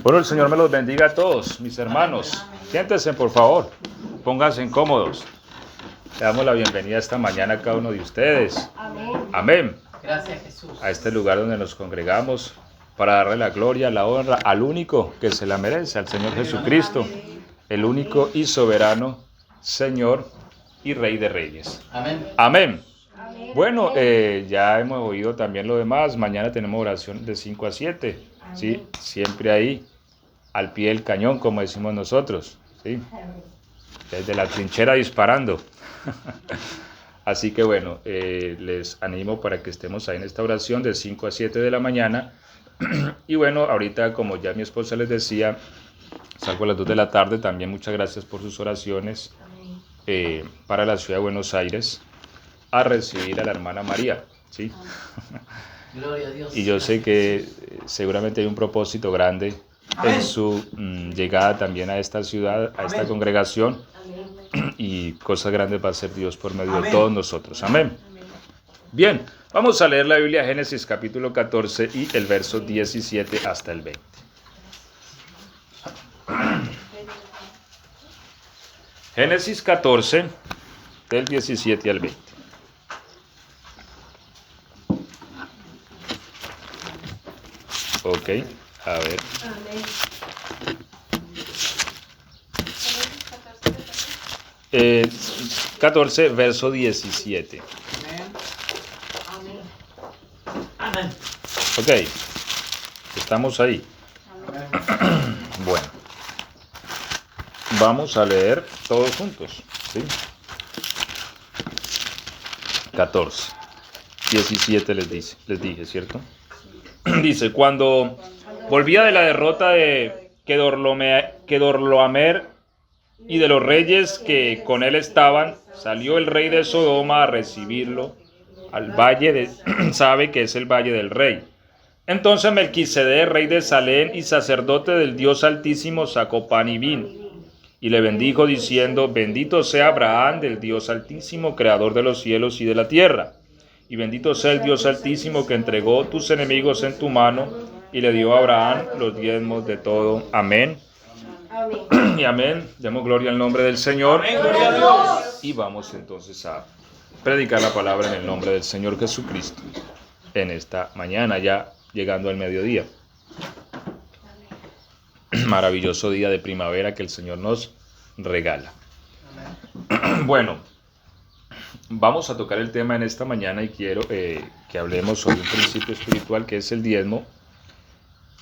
Bueno, el Señor me los bendiga a todos, mis hermanos. Siéntense, por favor. Pónganse cómodos. Le damos la bienvenida esta mañana a cada uno de ustedes. Amén. Amén. Gracias, Jesús. A este lugar donde nos congregamos para darle la gloria, la honra al único que se la merece, al Señor Jesucristo, el único y soberano Señor y Rey de Reyes. Amén. Amén. Bueno, ya hemos oído también lo demás. Mañana tenemos oración de 5 a 7. ¿Sí? Siempre ahí, al pie del cañón, como decimos nosotros. ¿Sí? Desde la trinchera disparando. Así que bueno, les animo para que estemos ahí en esta oración de 5 a 7 de la mañana. Y bueno, ahorita, como ya mi esposa les decía, salgo a las 2 de la tarde. También muchas gracias por sus oraciones para la ciudad de Buenos Aires, a recibir a la hermana María, ¿sí? Gloria a Dios. Y yo sé que seguramente hay un propósito grande en su llegada también a esta ciudad, a esta congregación, y cosas grandes va a hacer Dios por medio de todos nosotros. Amén. Bien, vamos a leer la Biblia, Génesis capítulo 14 y el verso 17 hasta el 20. Génesis 14, del 17 al 20. Ok, a ver. 14, verso 17. Amén. Ok, estamos ahí. Bueno, vamos a leer todos juntos, ¿sí? 14, 17 les dije, ¿cierto? Dice, cuando volvía de la derrota de Kedorlaomer y de los reyes que con él estaban, salió el rey de Sodoma a recibirlo al valle de Sabe, que es el valle del rey. Entonces Melquisedec, rey de Salem y sacerdote del Dios Altísimo, sacó pan y vino, y le bendijo diciendo, bendito sea Abraham del Dios Altísimo, creador de los cielos y de la tierra. Y bendito sea el Dios Altísimo que entregó tus enemigos en tu mano y le dio a Abraham los diezmos de todo. Amén. Amén. Y amén. Demos gloria al nombre del Señor. Amén, gloria a Dios. Y vamos entonces a predicar la palabra en el nombre del Señor Jesucristo en esta mañana, ya llegando al mediodía. Maravilloso día de primavera que el Señor nos regala. Bueno, vamos a tocar el tema en esta mañana y quiero que hablemos sobre un principio espiritual que es el diezmo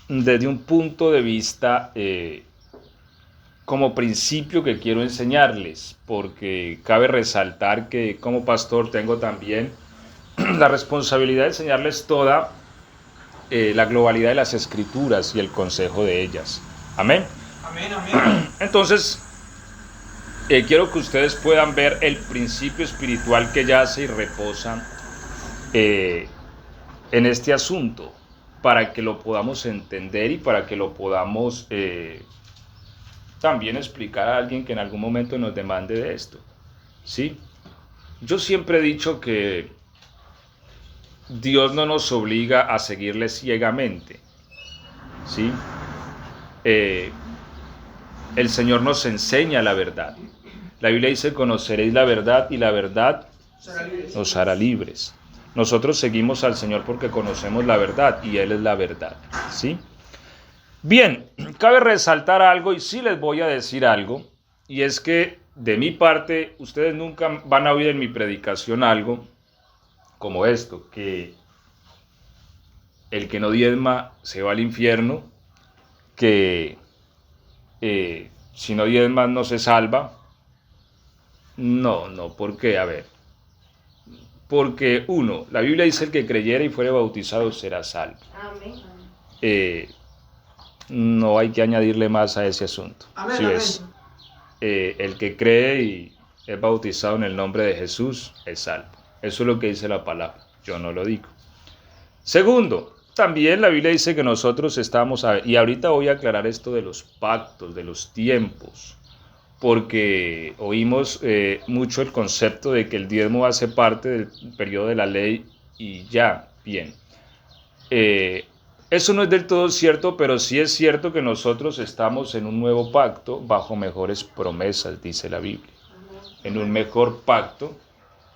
desde un punto de vista como principio que quiero enseñarles, porque cabe resaltar que como pastor tengo también la responsabilidad de enseñarles toda la globalidad de las escrituras y el consejo de ellas. Amén. Amén, amén. Entonces, quiero que ustedes puedan ver el principio espiritual que yace y reposa en este asunto, para que lo podamos entender y para que lo podamos también explicar a alguien que en algún momento nos demande de esto. ¿Sí? Yo siempre he dicho que Dios no nos obliga a seguirle ciegamente. ¿Sí? El Señor nos enseña la verdad. La Biblia dice, conoceréis la verdad y la verdad nos hará libres. Nosotros seguimos al Señor porque conocemos la verdad y Él es la verdad. ¿Sí? Bien, cabe resaltar algo y sí les voy a decir algo, y es que de mi parte ustedes nunca van a oír en mi predicación algo como esto, que el que no diezma se va al infierno, que si no diezma no se salva. No, ¿por qué? A ver, porque uno, la Biblia dice el que creyere y fuere bautizado será salvo. Amén. No hay que añadirle más a ese asunto. Amén, ¿Sí ves? El que cree y es bautizado en el nombre de Jesús es salvo. Eso es lo que dice la palabra, yo no lo digo. Segundo, también la Biblia dice que nosotros estamos, y ahorita voy a aclarar esto de los pactos, de los tiempos, porque oímos mucho el concepto de que el diezmo hace parte del periodo de la ley y ya, bien. Eso no es del todo cierto, pero sí es cierto que nosotros estamos en un nuevo pacto bajo mejores promesas, dice la Biblia. En un mejor pacto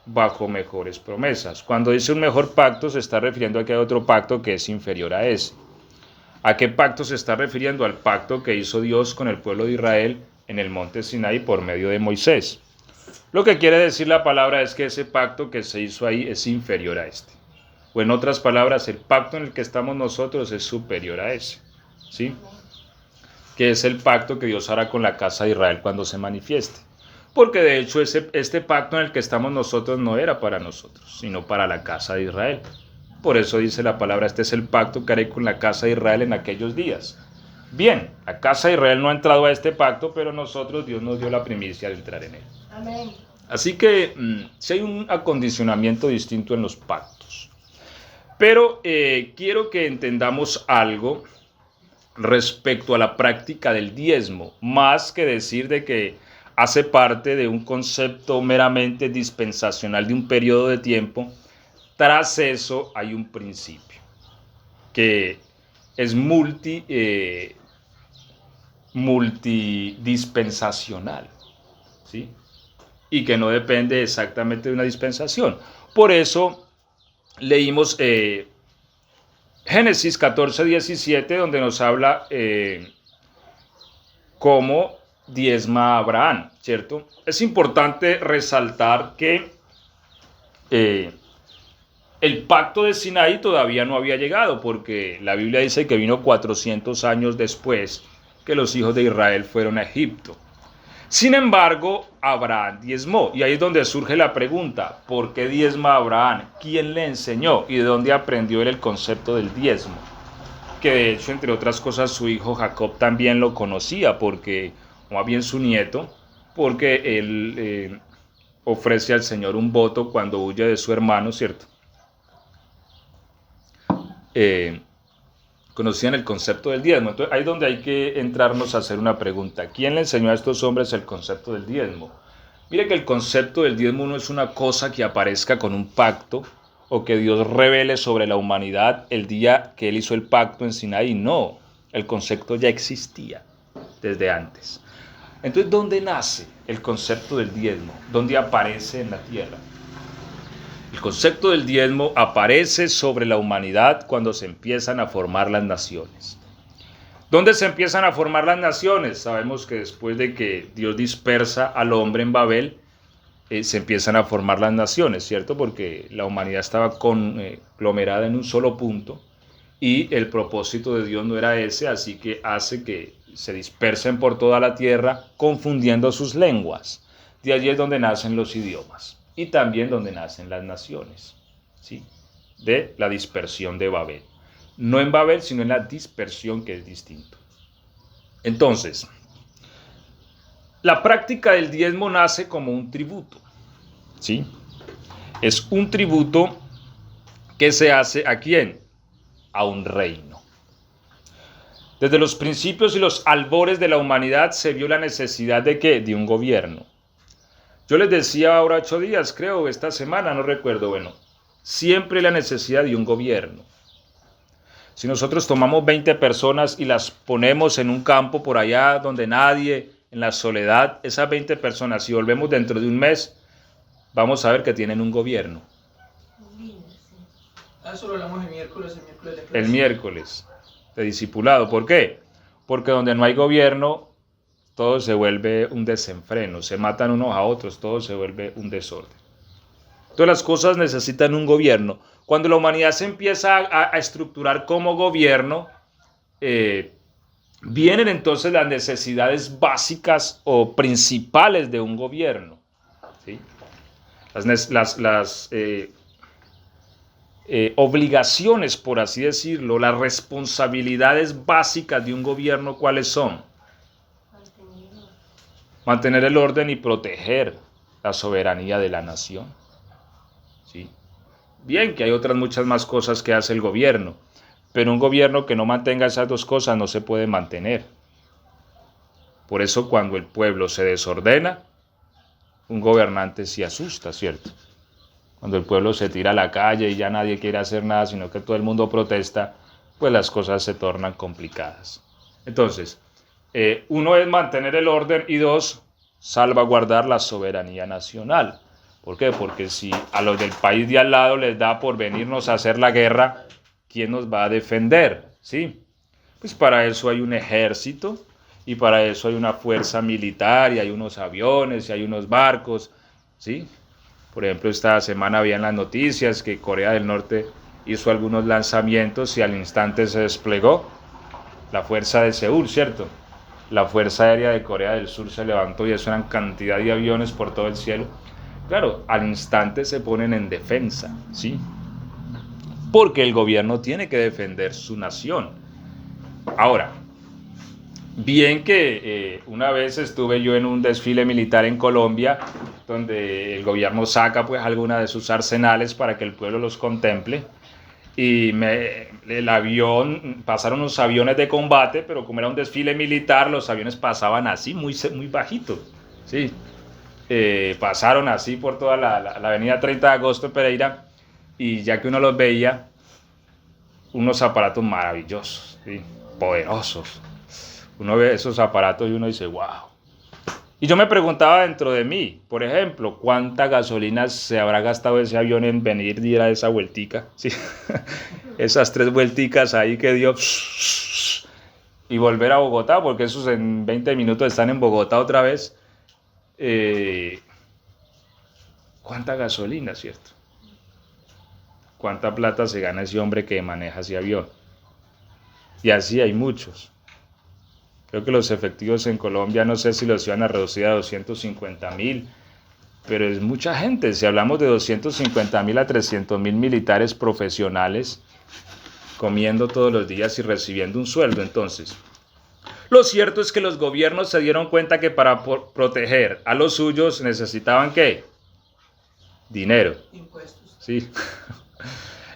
bajo mejores promesas. Cuando dice un mejor pacto se está refiriendo a que hay otro pacto que es inferior a ese. ¿A qué pacto se está refiriendo? Al pacto que hizo Dios con el pueblo de Israel en el monte Sinaí por medio de Moisés. Lo que quiere decir la palabra es que ese pacto que se hizo ahí es inferior a este. O en otras palabras, el pacto en el que estamos nosotros es superior a ese. ¿Sí? Que es el pacto que Dios hará con la casa de Israel cuando se manifieste. Porque de hecho este pacto en el que estamos nosotros no era para nosotros, sino para la casa de Israel. Por eso dice la palabra, este es el pacto que haré con la casa de Israel en aquellos días. Bien, la casa de Israel no ha entrado a este pacto, pero nosotros, Dios nos dio la primicia de entrar en él. Amén. Así que sí hay un acondicionamiento distinto en los pactos. Pero quiero que entendamos algo respecto a la práctica del diezmo, más que decir de que hace parte de un concepto meramente dispensacional de un periodo de tiempo. Tras eso hay un principio que es multidispensacional, ¿sí? Y que no depende exactamente de una dispensación. Por eso leímos Génesis 14:17, donde nos habla cómo diezma Abraham, ¿cierto? Es importante resaltar que el pacto de Sinaí todavía no había llegado, porque la Biblia dice que vino 400 años después que los hijos de Israel fueron a Egipto. Sin embargo, Abraham diezmó, y ahí es donde surge la pregunta, ¿por qué diezma Abraham? ¿Quién le enseñó? ¿Y de dónde aprendió él el concepto del diezmo? Que de hecho, entre otras cosas, su hijo Jacob también lo conocía, porque, o más bien su nieto, porque él ofrece al Señor un voto cuando huye de su hermano, ¿cierto? Conocían el concepto del diezmo. Entonces, ahí es donde hay que entrarnos a hacer una pregunta. ¿Quién le enseñó a estos hombres el concepto del diezmo? Mire que el concepto del diezmo no es una cosa que aparezca con un pacto o que Dios revele sobre la humanidad el día que Él hizo el pacto en Sinaí. No, el concepto ya existía desde antes. Entonces, ¿dónde nace el concepto del diezmo? ¿Dónde aparece en la tierra? El concepto del diezmo aparece sobre la humanidad cuando se empiezan a formar las naciones. ¿Dónde se empiezan a formar las naciones? Sabemos que después de que Dios dispersa al hombre en Babel, se empiezan a formar las naciones, ¿cierto? Porque la humanidad estaba conglomerada en un solo punto y el propósito de Dios no era ese, así que hace que se dispersen por toda la tierra confundiendo sus lenguas. De allí es donde nacen los idiomas. Y también donde nacen las naciones, ¿sí? De la dispersión de Babel. No en Babel, sino en la dispersión, que es distinto. Entonces, la práctica del diezmo nace como un tributo, ¿sí? Es un tributo que se hace ¿a quién? A un reino. Desde los principios y los albores de la humanidad se vio la necesidad de ¿qué? De un gobierno. Yo les decía ahora 8 días, creo, esta semana, no recuerdo, bueno, siempre la necesidad de un gobierno. Si nosotros tomamos 20 personas y las ponemos en un campo por allá donde nadie, en la soledad, esas 20 personas, si volvemos dentro de un mes, vamos a ver que tienen un gobierno. Eso lo hablamos el miércoles de clase. El miércoles de discipulado. ¿Por qué? Porque donde no hay gobierno, todo se vuelve un desenfreno, se matan unos a otros, todo se vuelve un desorden. Todas las cosas necesitan un gobierno. Cuando la humanidad se empieza a estructurar como gobierno, vienen entonces las necesidades básicas o principales de un gobierno, ¿sí? Las obligaciones, por así decirlo, las responsabilidades básicas de un gobierno, ¿cuáles son? Mantener el orden y proteger la soberanía de la nación. ¿Sí? Bien, que hay otras muchas más cosas que hace el gobierno, pero un gobierno que no mantenga esas dos cosas no se puede mantener. Por eso cuando el pueblo se desordena, un gobernante se asusta, ¿cierto? Cuando el pueblo se tira a la calle y ya nadie quiere hacer nada, sino que todo el mundo protesta, pues las cosas se tornan complicadas. Entonces, uno es mantener el orden y dos, salvaguardar la soberanía nacional. ¿Por qué? Porque si a los del país de al lado les da por venirnos a hacer la guerra, ¿quién nos va a defender? ¿Sí? Pues para eso hay un ejército y para eso hay una fuerza militar y hay unos aviones y hay unos barcos, ¿sí? Por ejemplo, esta semana había en las noticias que Corea del Norte hizo algunos lanzamientos y al instante se desplegó la fuerza de Seúl, ¿cierto? La Fuerza Aérea de Corea del Sur se levantó y eso eran cantidad de aviones por todo el cielo. Claro, al instante se ponen en defensa, ¿sí? Porque el gobierno tiene que defender su nación. Ahora, bien que una vez estuve yo en un desfile militar en Colombia, donde el gobierno saca pues alguna de sus arsenales para que el pueblo los contemple. Y el avión, pasaron unos aviones de combate, pero como era un desfile militar, los aviones pasaban así, muy bajito, ¿sí? Pasaron así por toda la avenida 30 de agosto en Pereira, y ya que uno los veía, unos aparatos maravillosos, ¿sí? Poderosos. Uno ve esos aparatos y uno dice, wow. Y yo me preguntaba dentro de mí, por ejemplo, ¿cuánta gasolina se habrá gastado ese avión en venir y ir a esa vueltica? ¿Sí? Esas 3 vuelticas ahí que dio y volver a Bogotá, porque esos en 20 minutos están en Bogotá otra vez. ¿Cuánta gasolina, cierto? ¿Cuánta plata se gana ese hombre que maneja ese avión? Y así hay muchos. Creo que los efectivos en Colombia, no sé si los iban a reducir a 250.000, pero es mucha gente. Si hablamos de 250.000 a 300.000 militares profesionales comiendo todos los días y recibiendo un sueldo. Entonces, lo cierto es que los gobiernos se dieron cuenta que para proteger a los suyos necesitaban ¿qué? Dinero. Impuestos. Sí.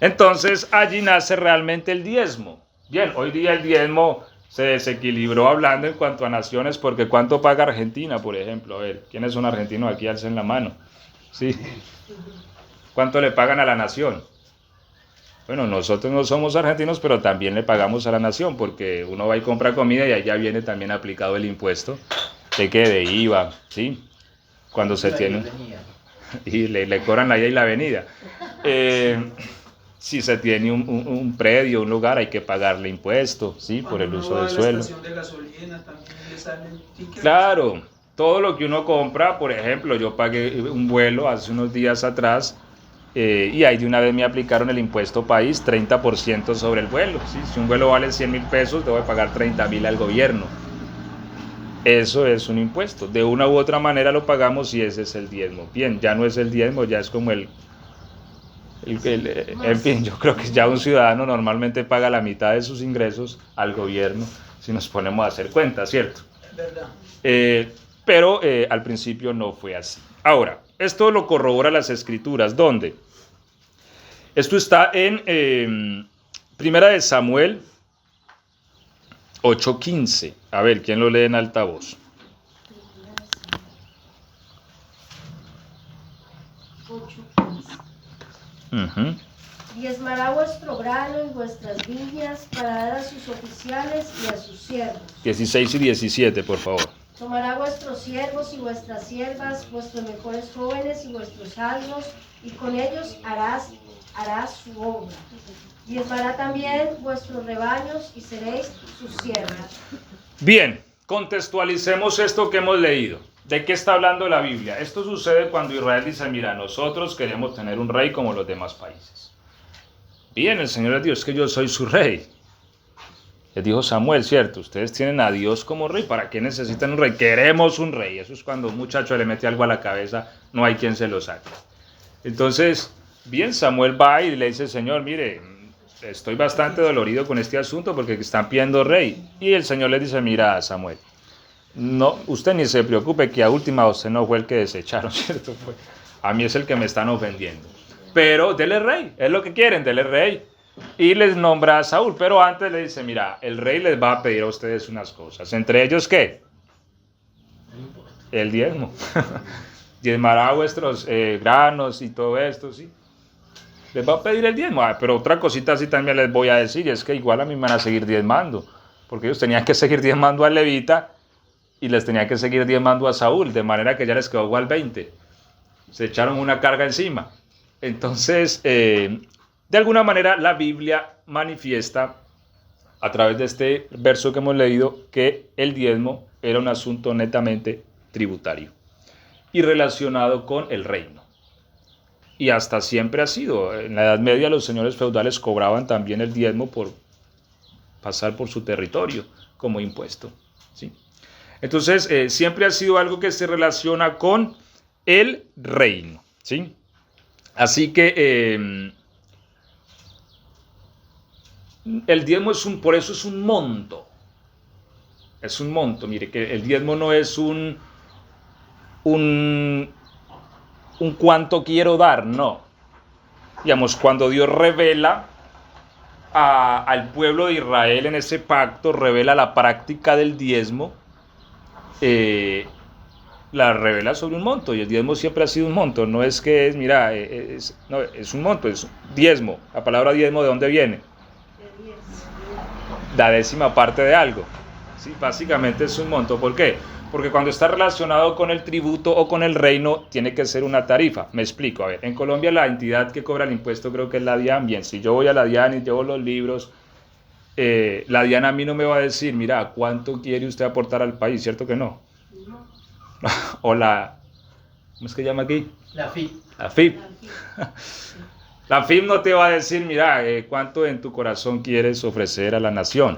Entonces, allí nace realmente el diezmo. Bien, hoy día el diezmo se desequilibró hablando en cuanto a naciones, porque ¿cuánto paga Argentina, por ejemplo? A ver, ¿quiénes son argentinos aquí? Alcen la mano. Sí. ¿Cuánto le pagan a la nación? Bueno, nosotros no somos argentinos, pero también le pagamos a la nación, porque uno va y compra comida y allá viene también aplicado el impuesto de que de IVA, ¿sí? Cuando se tiene... Y le cobran la ida y la venida. Si se tiene un predio, un lugar, hay que pagarle impuesto, ¿sí? Por el uso del suelo. Estación de gasolina también le sale el ticket. Claro, todo lo que uno compra, por ejemplo, yo pagué un vuelo hace unos días atrás y ahí de una vez me aplicaron el impuesto país, 30% sobre el vuelo, ¿sí? Si un vuelo vale 100.000 pesos, debo pagar 30.000 al gobierno. Eso es un impuesto. De una u otra manera lo pagamos y ese es el diezmo. Bien, ya no es el diezmo, ya es como en fin, yo creo que ya un ciudadano normalmente paga la mitad de sus ingresos al gobierno, si nos ponemos a hacer cuentas, ¿cierto? ¿Verdad? Pero al principio no fue así. Ahora, esto lo corrobora las escrituras. ¿Dónde? Esto está en Primera de Samuel 8:15. A ver, ¿quién lo lee en alta voz? Uh-huh. Diezmará vuestro grano y vuestras viñas para dar a sus oficiales y a sus siervos. 16 y 17, por favor. Tomará vuestros siervos y vuestras siervas, vuestros mejores jóvenes y vuestros alnos, y con ellos harás su obra. Diezmará también vuestros rebaños y seréis sus siervos. Bien, contextualicemos esto que hemos leído. ¿De qué está hablando la Biblia? Esto sucede cuando Israel dice, mira, nosotros queremos tener un rey como los demás países. Bien, el Señor les dijo, es que yo soy su rey. Les dijo Samuel, cierto, ustedes tienen a Dios como rey, ¿para qué necesitan un rey? Queremos un rey. Eso es cuando un muchacho le mete algo a la cabeza, no hay quien se lo saque. Entonces, bien, Samuel va y le dice, Señor, mire, estoy bastante dolorido con este asunto porque están pidiendo rey. Y el Señor le dice, mira, Samuel, no, usted ni se preocupe que a última usted no fue el que desecharon, ¿cierto? A mí es el que me están ofendiendo. Pero dele rey, es lo que quieren, dele rey. Y les nombra a Saúl, pero antes le dice, mira, el rey les va a pedir a ustedes unas cosas. ¿Entre ellos qué? El diezmo. Diezmará vuestros granos y todo esto, ¿sí? les va a pedir el diezmo. Pero otra cosita así también les voy a decir, es que igual a mí me van a seguir diezmando, porque ellos tenían que seguir diezmando al levita y les tenían que seguir diezmando a Saúl, de manera que ya les quedó igual 20. Se echaron una carga encima. Entonces, de alguna manera la Biblia manifiesta a través de este verso que hemos leído que el diezmo era un asunto netamente tributario y relacionado con el reino. Y hasta siempre ha sido. En la Edad Media los señores feudales cobraban también el diezmo por pasar por su territorio como impuesto, ¿sí? Entonces, siempre ha sido algo que se relaciona con el reino, ¿sí? Así que el diezmo por eso es un monto. Es un monto. Mire, que el diezmo no es un cuánto quiero dar, no. Digamos, cuando Dios revela al pueblo de Israel en ese pacto, revela la práctica del diezmo, la revela sobre un monto, y el diezmo siempre ha sido un monto, no es que es, mira, no, es un monto, es diezmo. La palabra diezmo, ¿de dónde viene? La décima parte de algo. Sí, básicamente es un monto. ¿Por qué? Porque cuando está relacionado con el tributo o con el reino, tiene que ser una tarifa. Me explico. A ver, en Colombia la entidad que cobra el impuesto creo que es la DIAN. Bien, si yo voy a la DIAN y llevo los libros, la DIAN a mí no me va a decir, mira, ¿cuánto quiere usted aportar al país? ¿Cierto que no? O ¿cómo es que llama aquí? La FIP. La FIP. La FIP no te va a decir, mira, ¿cuánto en tu corazón quieres ofrecer a la nación?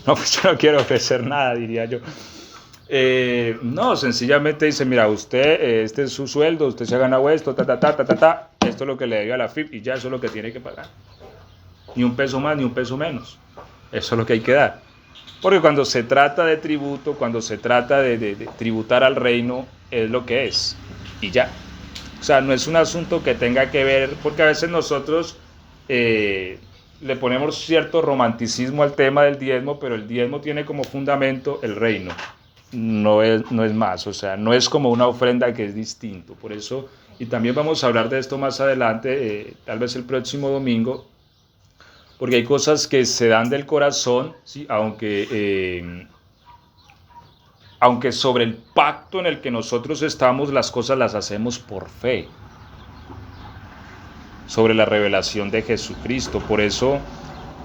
No, pues yo no quiero ofrecer nada, diría yo. No, sencillamente dice, mira, usted, este es su sueldo, usted se ha ganado esto, esto es lo que le debe a la FIP y ya eso es lo que tiene que pagar. Ni un peso más, ni un peso menos. Eso es lo que hay que dar. Porque cuando se trata de tributo, cuando se trata de tributar al reino, es lo que es. Y ya. O sea, no es un asunto que tenga que ver, porque a veces nosotros le ponemos cierto romanticismo al tema del diezmo, pero el diezmo tiene como fundamento el reino. No es más, o sea, no es como una ofrenda que es distinto. Por eso, y también vamos a hablar de esto más adelante, tal vez el próximo domingo, porque hay cosas que se dan del corazón, ¿sí? Aunque sobre el pacto en el que nosotros estamos, las cosas las hacemos por fe, sobre la revelación de Jesucristo. Por eso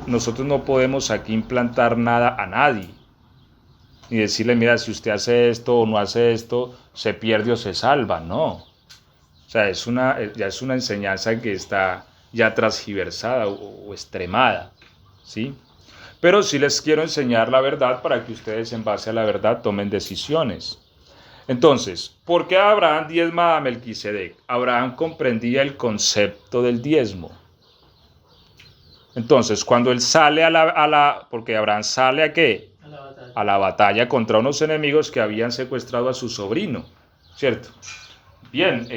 nosotros no podemos aquí implantar nada a nadie, ni decirle, mira, si usted hace esto o no hace esto, se pierde o se salva, no. O sea, ya es una enseñanza que está ya transgiversada o extremada, ¿sí? Pero sí les quiero enseñar la verdad para que ustedes en base a la verdad tomen decisiones. Entonces, ¿por qué Abraham diezma a Melquisedec? Abraham comprendía el concepto del diezmo. Entonces, cuando él sale porque Abraham sale ¿a qué? A la batalla contra unos enemigos que habían secuestrado a su sobrino, ¿cierto? Bien,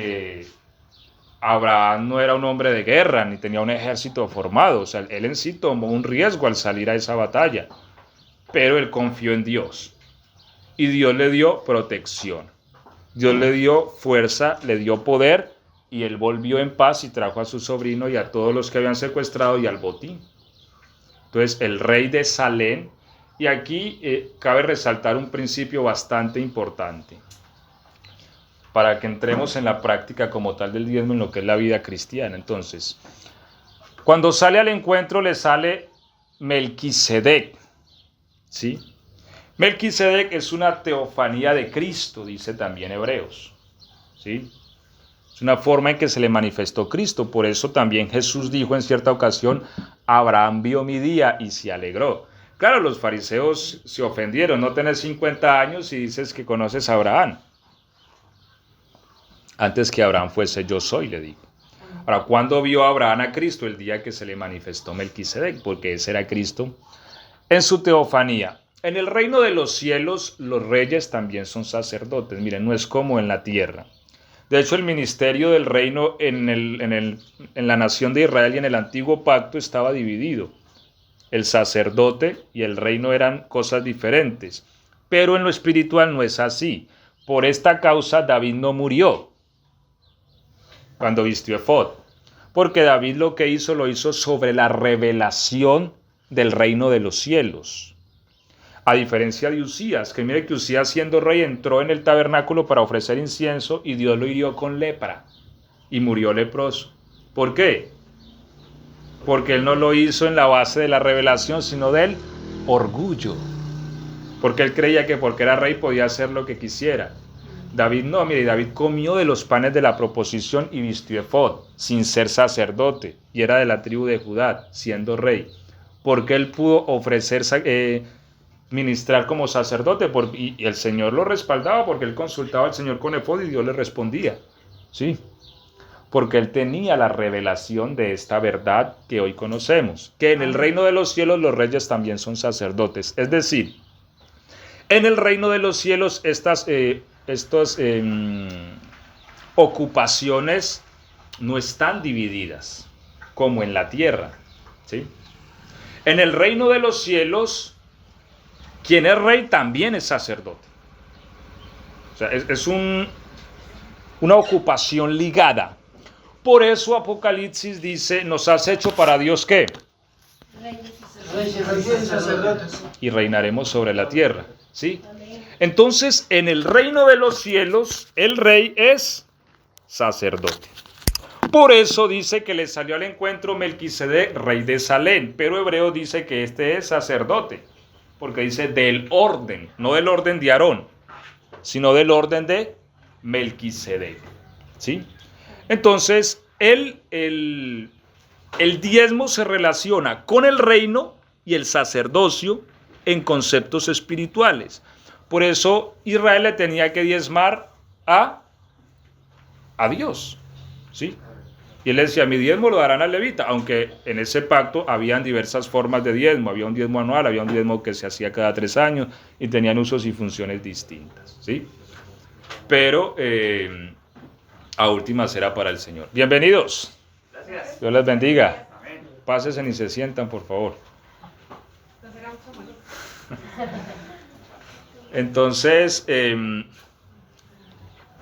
Abraham no era un hombre de guerra, ni tenía un ejército formado, o sea, él en sí tomó un riesgo al salir a esa batalla, pero él confió en Dios, y Dios le dio protección, Dios le dio fuerza, le dio poder, y él volvió en paz y trajo a su sobrino y a todos los que habían secuestrado y al botín. Entonces, el rey de Salem, y aquí cabe resaltar un principio bastante importante, para que entremos en la práctica como tal del diezmo en lo que es la vida cristiana. Entonces, cuando sale al encuentro le sale Melquisedec, ¿sí? Melquisedec es una teofanía de Cristo, dice también Hebreos, ¿sí? Es una forma en que se le manifestó Cristo. Por eso también Jesús dijo en cierta ocasión, Abraham vio mi día y se alegró. Claro, los fariseos se ofendieron, no tenés 50 años y dices que conoces a Abraham. Antes que Abraham fuese, yo soy, le digo. Ahora, ¿cuándo vio Abraham a Cristo? El día que se le manifestó Melquisedec, porque ese era Cristo en su teofanía. En el reino de los cielos, los reyes también son sacerdotes. Miren, no es como en la tierra. De hecho, el ministerio del reino en la nación de Israel y en el antiguo pacto estaba dividido. El sacerdote y el reino eran cosas diferentes. Pero en lo espiritual no es así. Por esta causa David no murió cuando vistió efod, Porque David lo que hizo, lo hizo sobre la revelación del reino de los cielos. A diferencia de Usías, que mire que Usías siendo rey entró en el tabernáculo para ofrecer incienso y Dios lo hirió con lepra y murió leproso. ¿Por qué? Porque él no lo hizo en la base de la revelación, sino del orgullo. Porque él creía que porque era rey podía hacer lo que quisiera. David no, mire, David comió de los panes de la proposición y vistió efod, sin ser sacerdote, y era de la tribu de Judá, siendo rey. Porque él pudo ofrecer, ministrar como sacerdote, y el Señor lo respaldaba, porque él consultaba al Señor con efod y Dios le respondía. Sí, porque él tenía la revelación de esta verdad que hoy conocemos, que en el reino de los cielos los reyes también son sacerdotes. Es decir, en el reino de los cielos estas ocupaciones no están divididas como en la tierra, ¿sí? En el reino de los cielos, quien es rey también es sacerdote. O sea, es una ocupación ligada. Por eso Apocalipsis dice, nos has hecho para Dios ¿qué? Reyes y sacerdotes. Y reinaremos sobre la tierra, ¿sí? Entonces, en el reino de los cielos, el rey es sacerdote. Por eso dice que le salió al encuentro Melquisedec, rey de Salem, pero Hebreo dice que este es sacerdote, porque dice del orden, no del orden de Aarón, sino del orden de Melquisedec, ¿sí? Entonces, el diezmo se relaciona con el reino y el sacerdocio en conceptos espirituales. Por eso Israel le tenía que diezmar a Dios, ¿sí? Y él decía, mi diezmo lo darán al levita, aunque en ese pacto habían diversas formas de diezmo. Había un diezmo anual, había un diezmo que se hacía cada 3 años y tenían usos y funciones distintas, ¿sí? Pero a últimas era para el Señor. Bienvenidos. Gracias. Dios les bendiga. Amén. Pásense y se sientan, por favor. Entonces,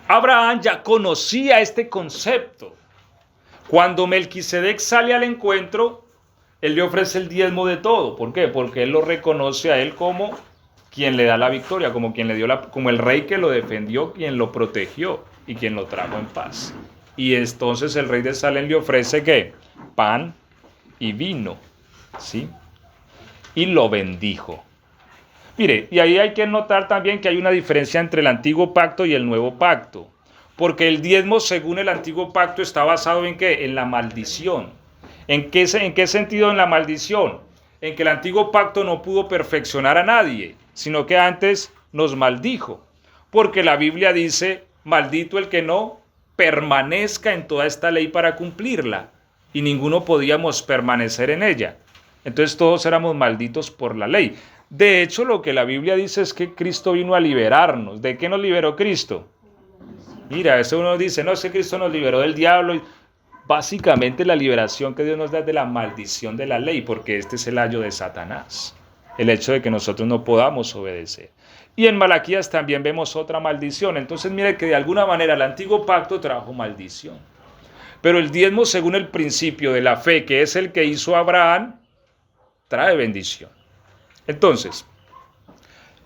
Abraham ya conocía este concepto. Cuando Melquisedec sale al encuentro, él le ofrece el diezmo de todo. ¿Por qué? Porque él lo reconoce a él como quien le da la victoria, como quien le dio como el rey que lo defendió, quien lo protegió y quien lo trajo en paz. Y entonces el rey de Salem le ofrece ¿qué? Pan y vino, ¿sí? Y lo bendijo. Mire, y ahí hay que notar también que hay una diferencia entre el antiguo pacto y el nuevo pacto. Porque el diezmo, según el antiguo pacto, está basado en ¿qué? En la maldición. ¿En qué sentido en la maldición? En que el antiguo pacto no pudo perfeccionar a nadie, sino que antes nos maldijo. Porque la Biblia dice, maldito el que no permanezca en toda esta ley para cumplirla. Y ninguno podíamos permanecer en ella. Entonces todos éramos malditos por la ley. De hecho, lo que la Biblia dice es que Cristo vino a liberarnos. ¿De qué nos liberó Cristo? Mira, eso uno dice, no, es que Cristo nos liberó del diablo. Básicamente la liberación que Dios nos da es de la maldición de la ley, porque este es el ayo de Satanás. El hecho de que nosotros no podamos obedecer. Y en Malaquías también vemos otra maldición. Entonces mire que de alguna manera el antiguo pacto trajo maldición. Pero el diezmo, según el principio de la fe, que es el que hizo Abraham, trae bendición. Entonces,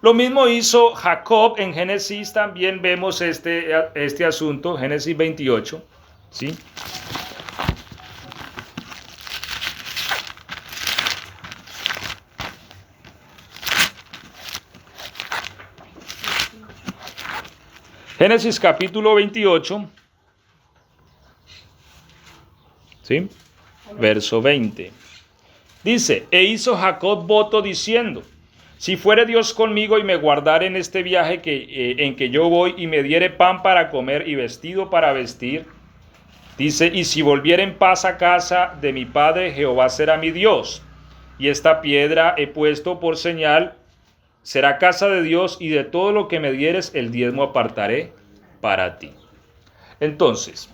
lo mismo hizo Jacob en Génesis, también vemos este asunto, Génesis 28, ¿sí? Génesis capítulo 28, ¿sí? Verso 20. Dice, e hizo Jacob voto diciendo, si fuere Dios conmigo y me guardare en este viaje en que yo voy y me diere pan para comer y vestido para vestir, dice, y si volviere en paz a casa de mi padre, Jehová será mi Dios, y esta piedra he puesto por señal, será casa de Dios, y de todo lo que me dieres el diezmo apartaré para ti. Entonces,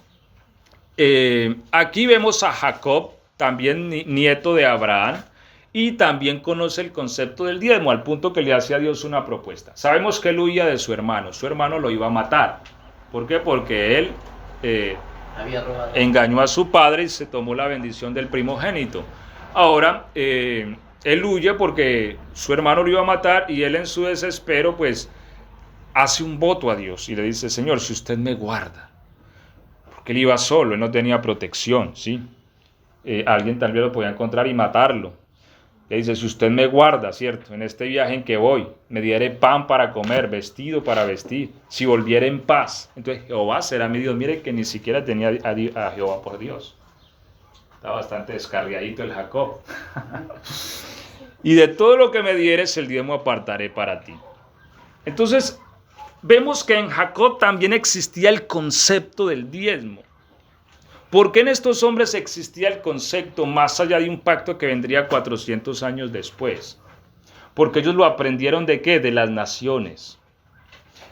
aquí vemos a Jacob, también nieto de Abraham, y también conoce el concepto del diezmo, al punto que le hace a Dios una propuesta. Sabemos que él huía de su hermano lo iba a matar. ¿Por qué? Porque él Había robado. engañó a su padre y se tomó la bendición del primogénito. Ahora, él huye porque su hermano lo iba a matar y él en su desespero pues hace un voto a Dios y le dice: Señor, si usted me guarda, porque él iba solo, él no tenía protección, ¿sí? Alguien tal vez lo podía encontrar y matarlo. Le dice: si usted me guarda, ¿cierto? En este viaje en que voy, me diere pan para comer, vestido para vestir, si volviera en paz, entonces Jehová será mi Dios. Mire que ni siquiera tenía a Jehová por Dios. Está bastante descarriadito el Jacob. Y de todo lo que me dieres, el diezmo apartaré para ti. Entonces, vemos que en Jacob también existía el concepto del diezmo. ¿Por qué en estos hombres existía el concepto más allá de un pacto que vendría 400 años después? Porque ellos lo aprendieron ¿de qué? De las naciones.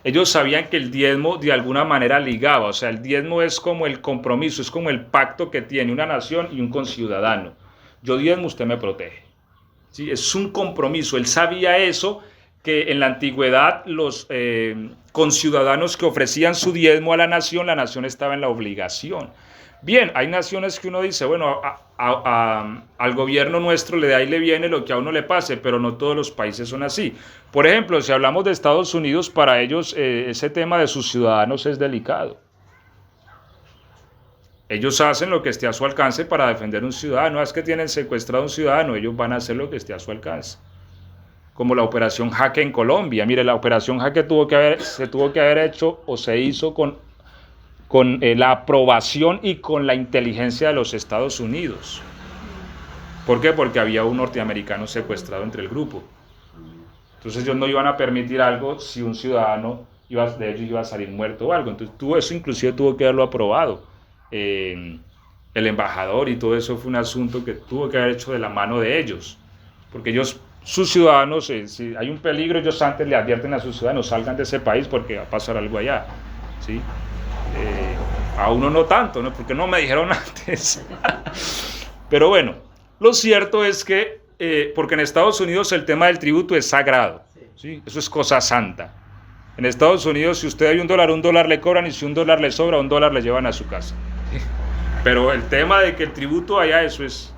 Ellos sabían que el diezmo de alguna manera ligaba, o sea, el diezmo es como el compromiso, es como el pacto que tiene una nación y un conciudadano. Yo diezmo, usted me protege. ¿Sí? Es un compromiso. Él sabía eso, que en la antigüedad los conciudadanos que ofrecían su diezmo a la nación estaba en la obligación. Bien, hay naciones que uno dice, bueno, al gobierno nuestro le da y le viene lo que a uno le pase, pero no todos los países son así. Por ejemplo, si hablamos de Estados Unidos, para ellos ese tema de sus ciudadanos es delicado. Ellos hacen lo que esté a su alcance para defender un ciudadano. No es que tienen secuestrado a un ciudadano, ellos van a hacer lo que esté a su alcance. Como la operación Jaque en Colombia. Mire, la operación Jaque se tuvo que haber hecho o se hizo con la aprobación y con la inteligencia de los Estados Unidos. ¿Por qué? Porque había un norteamericano secuestrado entre el grupo. Entonces ellos no iban a permitir algo si un ciudadano de ellos iba a salir muerto o algo. Entonces eso inclusive tuvo que haberlo aprobado. El embajador y todo eso fue un asunto que tuvo que haber hecho de la mano de ellos. Porque ellos, sus ciudadanos, si hay un peligro, ellos antes le advierten a sus ciudadanos: salgan de ese país porque va a pasar algo allá. ¿Sí? A uno no tanto, ¿no? Porque no me dijeron antes. Pero bueno, lo cierto es que, porque en Estados Unidos el tema del tributo es sagrado, ¿sí? Eso es cosa santa. En Estados Unidos, si usted hay un dólar le cobran, y si $1 le sobra, $1 le llevan a su casa. ¿Sí? Pero el tema de que el tributo allá, eso es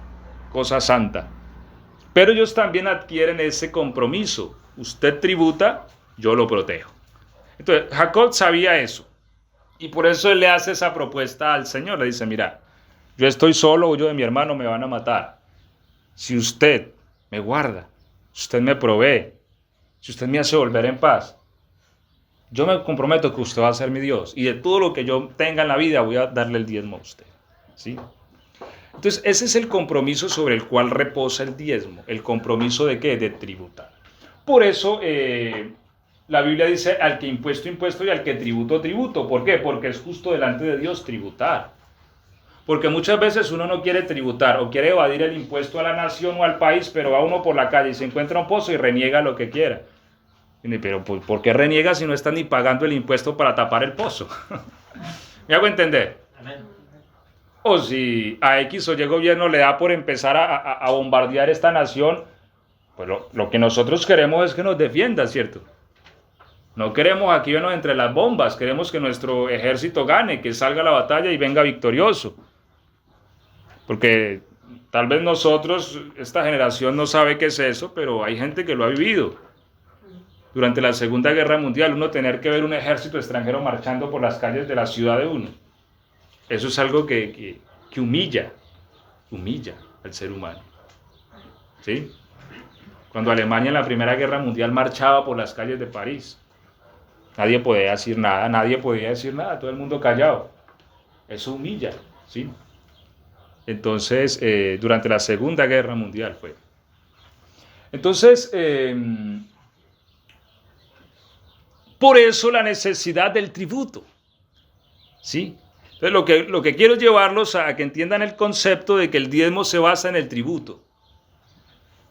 cosa santa. Pero ellos también adquieren ese compromiso. Usted tributa, yo lo protejo. Entonces, Jacob sabía eso. Y por eso él le hace esa propuesta al Señor. Le dice: mira, yo estoy solo, huyo de mi hermano, me van a matar. Si usted me guarda, si usted me provee, si usted me hace volver en paz, yo me comprometo que usted va a ser mi Dios. Y de todo lo que yo tenga en la vida voy a darle el diezmo a usted. ¿Sí? Entonces ese es el compromiso sobre el cual reposa el diezmo. ¿El compromiso de qué? De tributar. Por eso la Biblia dice: al que impuesto, impuesto, y al que tributo, tributo. ¿Por qué? Porque es justo delante de Dios tributar. Porque muchas veces uno no quiere tributar o quiere evadir el impuesto a la nación o al país, pero va uno por la calle y se encuentra un pozo y reniega lo que quiera. Pero ¿por qué reniega si no está ni pagando el impuesto para tapar el pozo? ¿Me hago entender? Amén. O si a X o Y gobierno le da por empezar a bombardear esta nación, pues lo que nosotros queremos es que nos defienda, ¿cierto? No queremos aquí vernos entre las bombas, queremos que nuestro ejército gane, que salga a la batalla y venga victorioso. Porque tal vez nosotros, esta generación no sabe qué es eso, pero hay gente que lo ha vivido. Durante la Segunda Guerra Mundial, uno tener que ver un ejército extranjero marchando por las calles de la ciudad de uno. Eso es algo que humilla al ser humano. ¿Sí? Cuando Alemania en la Primera Guerra Mundial marchaba por las calles de París, nadie podía decir nada, todo el mundo callado. Eso humilla, ¿sí? Entonces, durante la Segunda Guerra Mundial fue. Entonces, por eso la necesidad del tributo, ¿sí? Entonces, lo que quiero llevarlos a que entiendan el concepto de que el diezmo se basa en el tributo.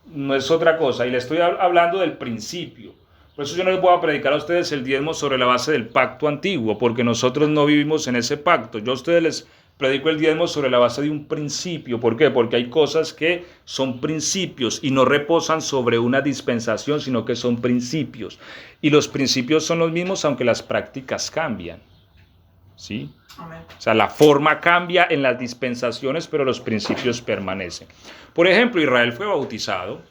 No es otra cosa, y le estoy hablando del principio. Por eso yo no les voy a predicar a ustedes el diezmo sobre la base del pacto antiguo, porque nosotros no vivimos en ese pacto. Yo a ustedes les predico el diezmo sobre la base de un principio. ¿Por qué? Porque hay cosas que son principios y no reposan sobre una dispensación, sino que son principios. Y los principios son los mismos, aunque las prácticas cambian. ¿sí? Amén. O sea, la forma cambia en las dispensaciones, pero los principios permanecen. Por ejemplo, Israel fue bautizado.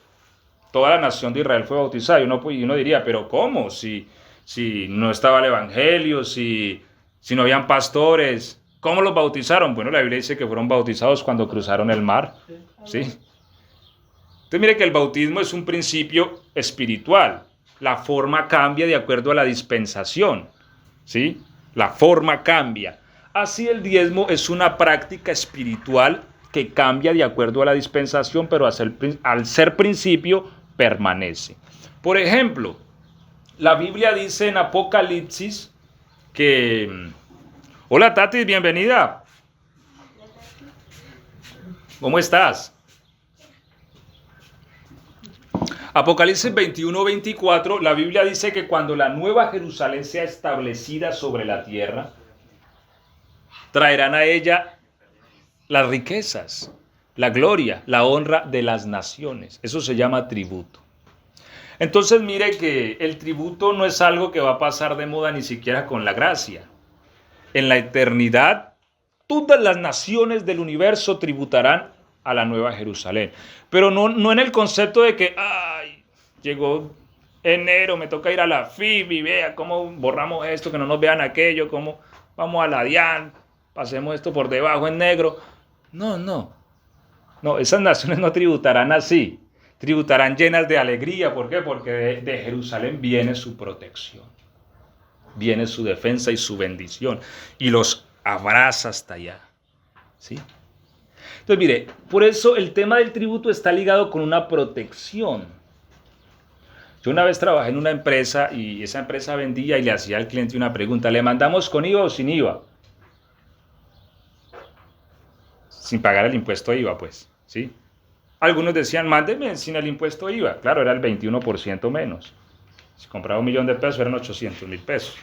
Toda la nación de Israel fue bautizada. Y uno diría, ¿pero cómo? Si no estaba el evangelio, si no habían pastores, ¿cómo los bautizaron? Bueno, la Biblia dice que fueron bautizados cuando cruzaron el mar. ¿Sí? Entonces mire que el bautismo es un principio espiritual. La forma cambia de acuerdo a la dispensación. ¿Sí? La forma cambia. Así el diezmo es una práctica espiritual que cambia de acuerdo a la dispensación, pero al ser principio permanece. Por ejemplo, la Biblia dice en Apocalipsis que... Hola Tati, bienvenida. ¿Cómo estás? Apocalipsis 21-24, la Biblia dice que cuando la nueva Jerusalén sea establecida sobre la tierra, traerán a ella las riquezas, la gloria, la honra de las naciones. Eso se llama tributo. Entonces mire que el tributo no es algo que va a pasar de moda ni siquiera con la gracia. En la eternidad, todas las naciones del universo tributarán a la nueva Jerusalén. Pero no en el concepto de que, ay, llegó enero, me toca ir a la FIB, vea cómo borramos esto, que no nos vean aquello, cómo vamos a la DIAN, pasemos esto por debajo en negro. No, esas naciones no tributarán así. Tributarán llenas de alegría. ¿Por qué? Porque de Jerusalén viene su protección. Viene su defensa y su bendición. Y los abraza hasta allá. ¿Sí? Entonces, mire, por eso el tema del tributo está ligado con una protección. Yo una vez trabajé en una empresa y esa empresa vendía y le hacía al cliente una pregunta. ¿Le mandamos con IVA o sin IVA? Sin pagar el impuesto IVA, pues. ¿Sí? Algunos decían, mándeme sin el impuesto IVA. Claro, era el 21% menos. Si compraba $1.000.000 eran 800.000 pesos.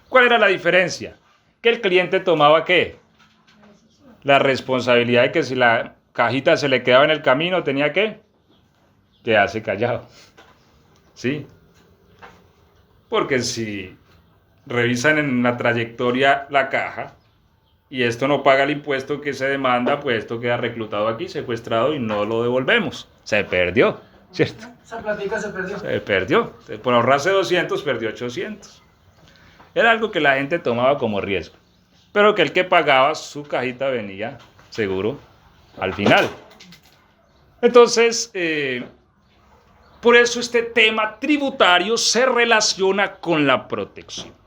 ¿Cuál era la diferencia? Que el cliente tomaba ¿qué? La responsabilidad de que si la cajita se le quedaba en el camino, tenía que quedarse callado. ¿Sí? Porque si revisan en la trayectoria la caja, y esto no paga el impuesto que se demanda, pues esto queda reclutado aquí, secuestrado y no lo devolvemos. Se perdió, ¿cierto? Esa platica se perdió. Se perdió. Por ahorrarse 200, perdió 800. Era algo que la gente tomaba como riesgo. Pero que el que pagaba su cajita venía seguro al final. Entonces, por eso este tema tributario se relaciona con la protección.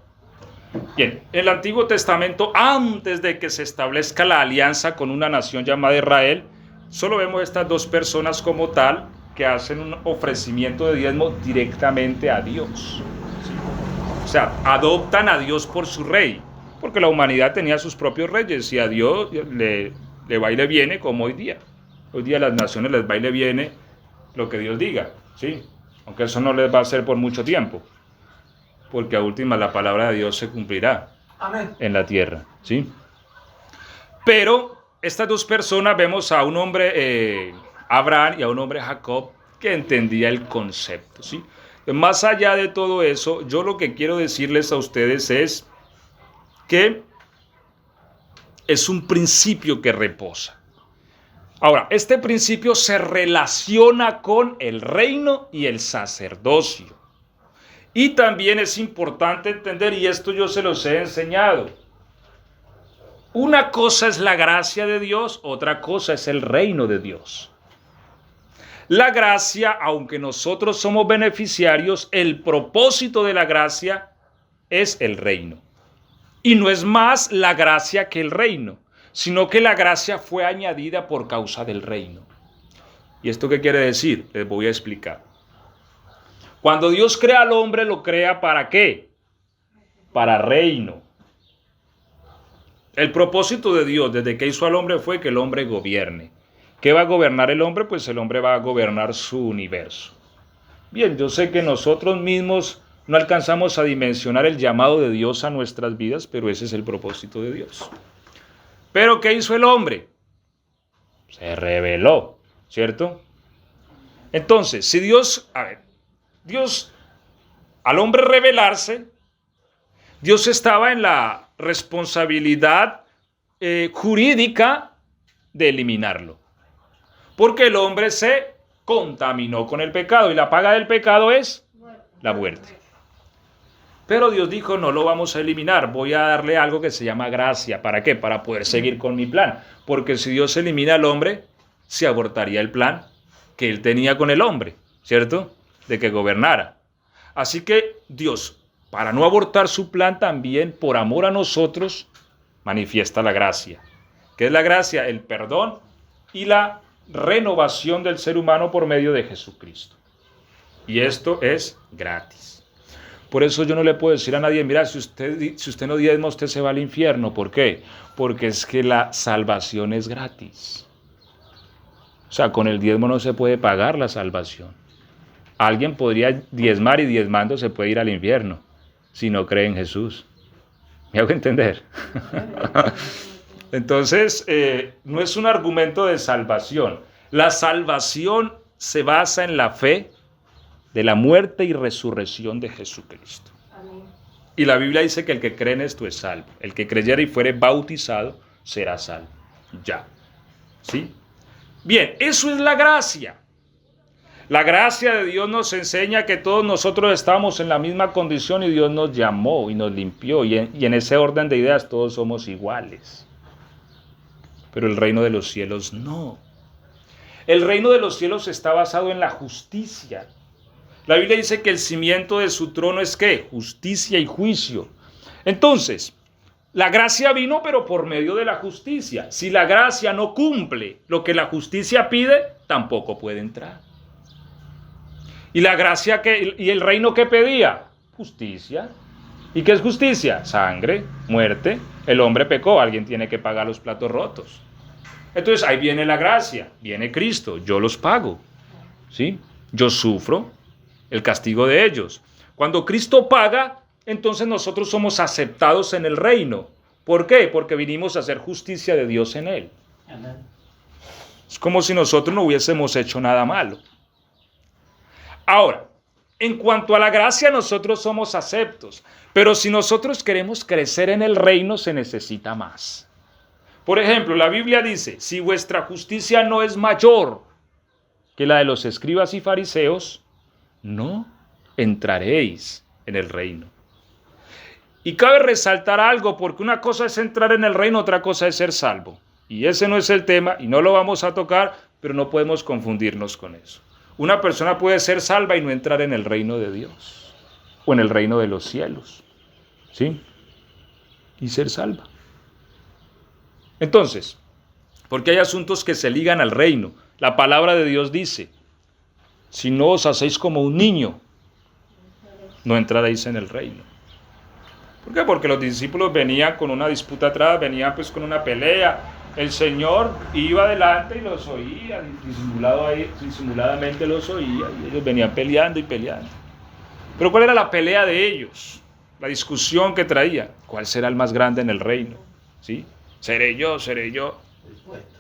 Bien, en el Antiguo Testamento, antes de que se establezca la alianza con una nación llamada Israel, solo vemos estas dos personas como tal que hacen un ofrecimiento de diezmo directamente a Dios. ¿Sí? O sea, adoptan a Dios por su rey, porque la humanidad tenía sus propios reyes y a Dios le va y le viene como hoy día. Hoy día a las naciones les va y le viene lo que Dios diga, ¿sí? Aunque eso no les va a hacer por mucho tiempo. Porque a última la palabra de Dios se cumplirá. Amén. En la tierra, ¿sí? Pero estas dos personas, vemos a un hombre Abraham y a un hombre Jacob que entendía el concepto, ¿sí? Más allá de todo eso, yo lo que quiero decirles a ustedes es que es un principio que reposa. Ahora, este principio se relaciona con el reino y el sacerdocio. Y también es importante entender, y esto yo se los he enseñado, una cosa es la gracia de Dios, otra cosa es el reino de Dios. La gracia, aunque nosotros somos beneficiarios, el propósito de la gracia es el reino. Y no es más la gracia que el reino, sino que la gracia fue añadida por causa del reino. ¿Y esto qué quiere decir? Les voy a explicar. Cuando Dios crea al hombre, lo crea ¿para qué? Para reino. El propósito de Dios desde que hizo al hombre fue que el hombre gobierne. ¿Qué va a gobernar el hombre? Pues el hombre va a gobernar su universo. Bien, yo sé que nosotros mismos no alcanzamos a dimensionar el llamado de Dios a nuestras vidas, pero ese es el propósito de Dios. ¿Pero qué hizo el hombre? Se rebeló, ¿cierto? Entonces, si Dios, Dios, al hombre rebelarse, Dios estaba en la responsabilidad jurídica de eliminarlo. Porque el hombre se contaminó con el pecado y la paga del pecado es la muerte. Pero Dios dijo, no lo vamos a eliminar, voy a darle algo que se llama gracia. ¿Para qué? Para poder seguir con mi plan. Porque si Dios elimina al hombre, se abortaría el plan que él tenía con el hombre, ¿cierto? De que gobernara. Así que Dios, para no abortar su plan también, por amor a nosotros, manifiesta la gracia. ¿Qué es la gracia? El perdón y la renovación del ser humano por medio de Jesucristo. Y esto es gratis. Por eso yo no le puedo decir a nadie, mira, si usted no diezma, usted se va al infierno. ¿Por qué? Porque es que la salvación es gratis. O sea, con el diezmo no se puede pagar la salvación. Alguien podría diezmar y diezmando se puede ir al infierno si no cree en Jesús. ¿Me hago entender? Entonces, no es un argumento de salvación. La salvación se basa en la fe de la muerte y resurrección de Jesucristo. Amén. Y la Biblia dice que el que cree en esto es salvo. El que creyera y fuere bautizado será salvo. Ya. ¿Sí? Bien, eso es la gracia. La gracia de Dios nos enseña que todos nosotros estamos en la misma condición y Dios nos llamó y nos limpió. Y en ese orden de ideas todos somos iguales. Pero el reino de los cielos no. El reino de los cielos está basado en la justicia. La Biblia dice que el cimiento de su trono es ¿qué? Justicia y juicio. Entonces, la gracia vino pero por medio de la justicia. Si la gracia no cumple lo que la justicia pide, tampoco puede entrar. ¿Y la gracia y el reino qué pedía? Justicia. ¿Y qué es justicia? Sangre, muerte. El hombre pecó, alguien tiene que pagar los platos rotos. Entonces ahí viene la gracia, viene Cristo, yo los pago. ¿Sí? Yo sufro el castigo de ellos. Cuando Cristo paga, entonces nosotros somos aceptados en el reino. ¿Por qué? Porque vinimos a hacer justicia de Dios en él. Amén. Es como si nosotros no hubiésemos hecho nada malo. Ahora, en cuanto a la gracia, nosotros somos aceptos. Pero si nosotros queremos crecer en el reino, se necesita más. Por ejemplo, la Biblia dice, si vuestra justicia no es mayor que la de los escribas y fariseos, no entraréis en el reino. Y cabe resaltar algo, porque una cosa es entrar en el reino, otra cosa es ser salvo. Y ese no es el tema, y no lo vamos a tocar, pero no podemos confundirnos con eso. Una persona puede ser salva y no entrar en el reino de Dios, o en el reino de los cielos, ¿sí? Y ser salva. Entonces, porque hay asuntos que se ligan al reino. La palabra de Dios dice, si no os hacéis como un niño, no entraréis en el reino. ¿Por qué? Porque los discípulos venían con una disputa atrás, venían pues con una pelea. El Señor iba adelante y los oía, disimuladamente los oía, y ellos venían peleando y peleando. Pero ¿cuál era la pelea de ellos? La discusión que traían. ¿Cuál será el más grande en el reino? ¿Sí? Seré yo, seré yo. El puesto.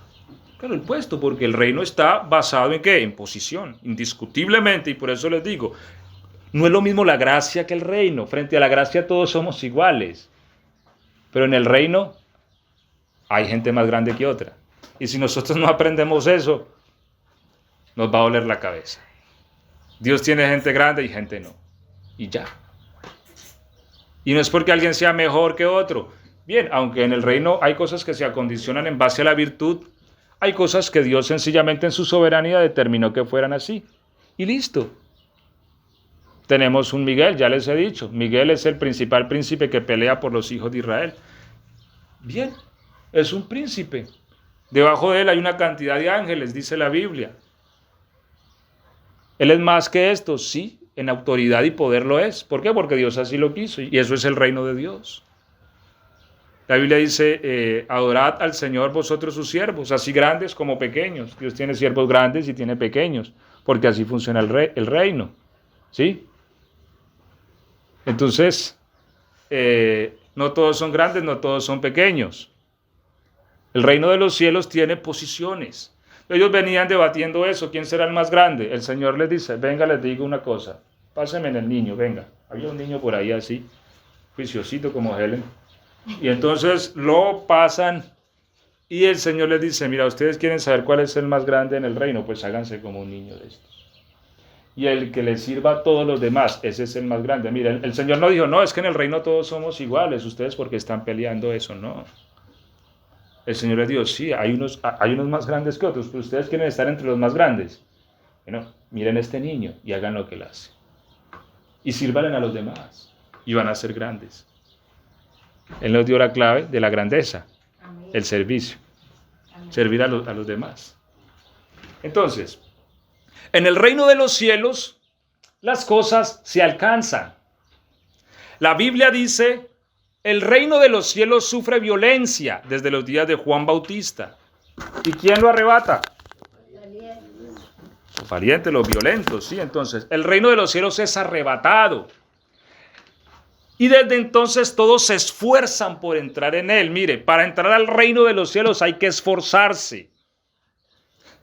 Claro, el puesto, porque el reino está basado en ¿qué? En posición, indiscutiblemente, y por eso les digo, no es lo mismo la gracia que el reino. Frente a la gracia todos somos iguales, pero en el reino hay gente más grande que otra. Y si nosotros no aprendemos eso, nos va a doler la cabeza. Dios tiene gente grande y gente no. Y ya. Y no es porque alguien sea mejor que otro. Bien, aunque en el reino hay cosas que se acondicionan en base a la virtud, hay cosas que Dios sencillamente en su soberanía determinó que fueran así. Y listo. Tenemos un Miguel, ya les he dicho. Miguel es el principal príncipe que pelea por los hijos de Israel. Bien, es un príncipe. Debajo de él hay una cantidad de ángeles, dice la Biblia. Él es más que esto, sí, en autoridad y poder lo es. ¿Por qué? Porque Dios así lo quiso y eso es el reino de Dios. La Biblia dice, adorad al Señor vosotros sus siervos, así grandes como pequeños. Dios tiene siervos grandes y tiene pequeños, porque así funciona el reino. ¿Sí? Entonces, no todos son grandes, no todos son pequeños. El reino de los cielos tiene posiciones. Ellos venían debatiendo eso, ¿quién será el más grande? El Señor les dice, venga, les digo una cosa, pásenme en el niño, venga. Había un niño por ahí así. juiciosito como Helen. Y entonces lo pasan y el Señor les dice, mira, ustedes quieren saber cuál es el más grande en el reino, pues háganse como un niño de estos. Y el que les sirva a todos los demás, ese es el más grande. Mira, el Señor no dijo, no, es que en el reino todos somos iguales, ustedes porque están peleando eso, no. El Señor les dijo, sí, hay unos más grandes que otros, pero ustedes quieren estar entre los más grandes. Bueno, miren a este niño y hagan lo que él hace. Y sírvanle a los demás y van a ser grandes. Él nos dio la clave de la grandeza, el servicio, servir a los demás. Entonces, en el reino de los cielos, las cosas se alcanzan. La Biblia dice, el reino de los cielos sufre violencia desde los días de Juan Bautista. ¿Y quién lo arrebata? Los valientes, los violentos, sí. Entonces, el reino de los cielos es arrebatado. Y desde entonces todos se esfuerzan por entrar en él. Mire, para entrar al reino de los cielos hay que esforzarse.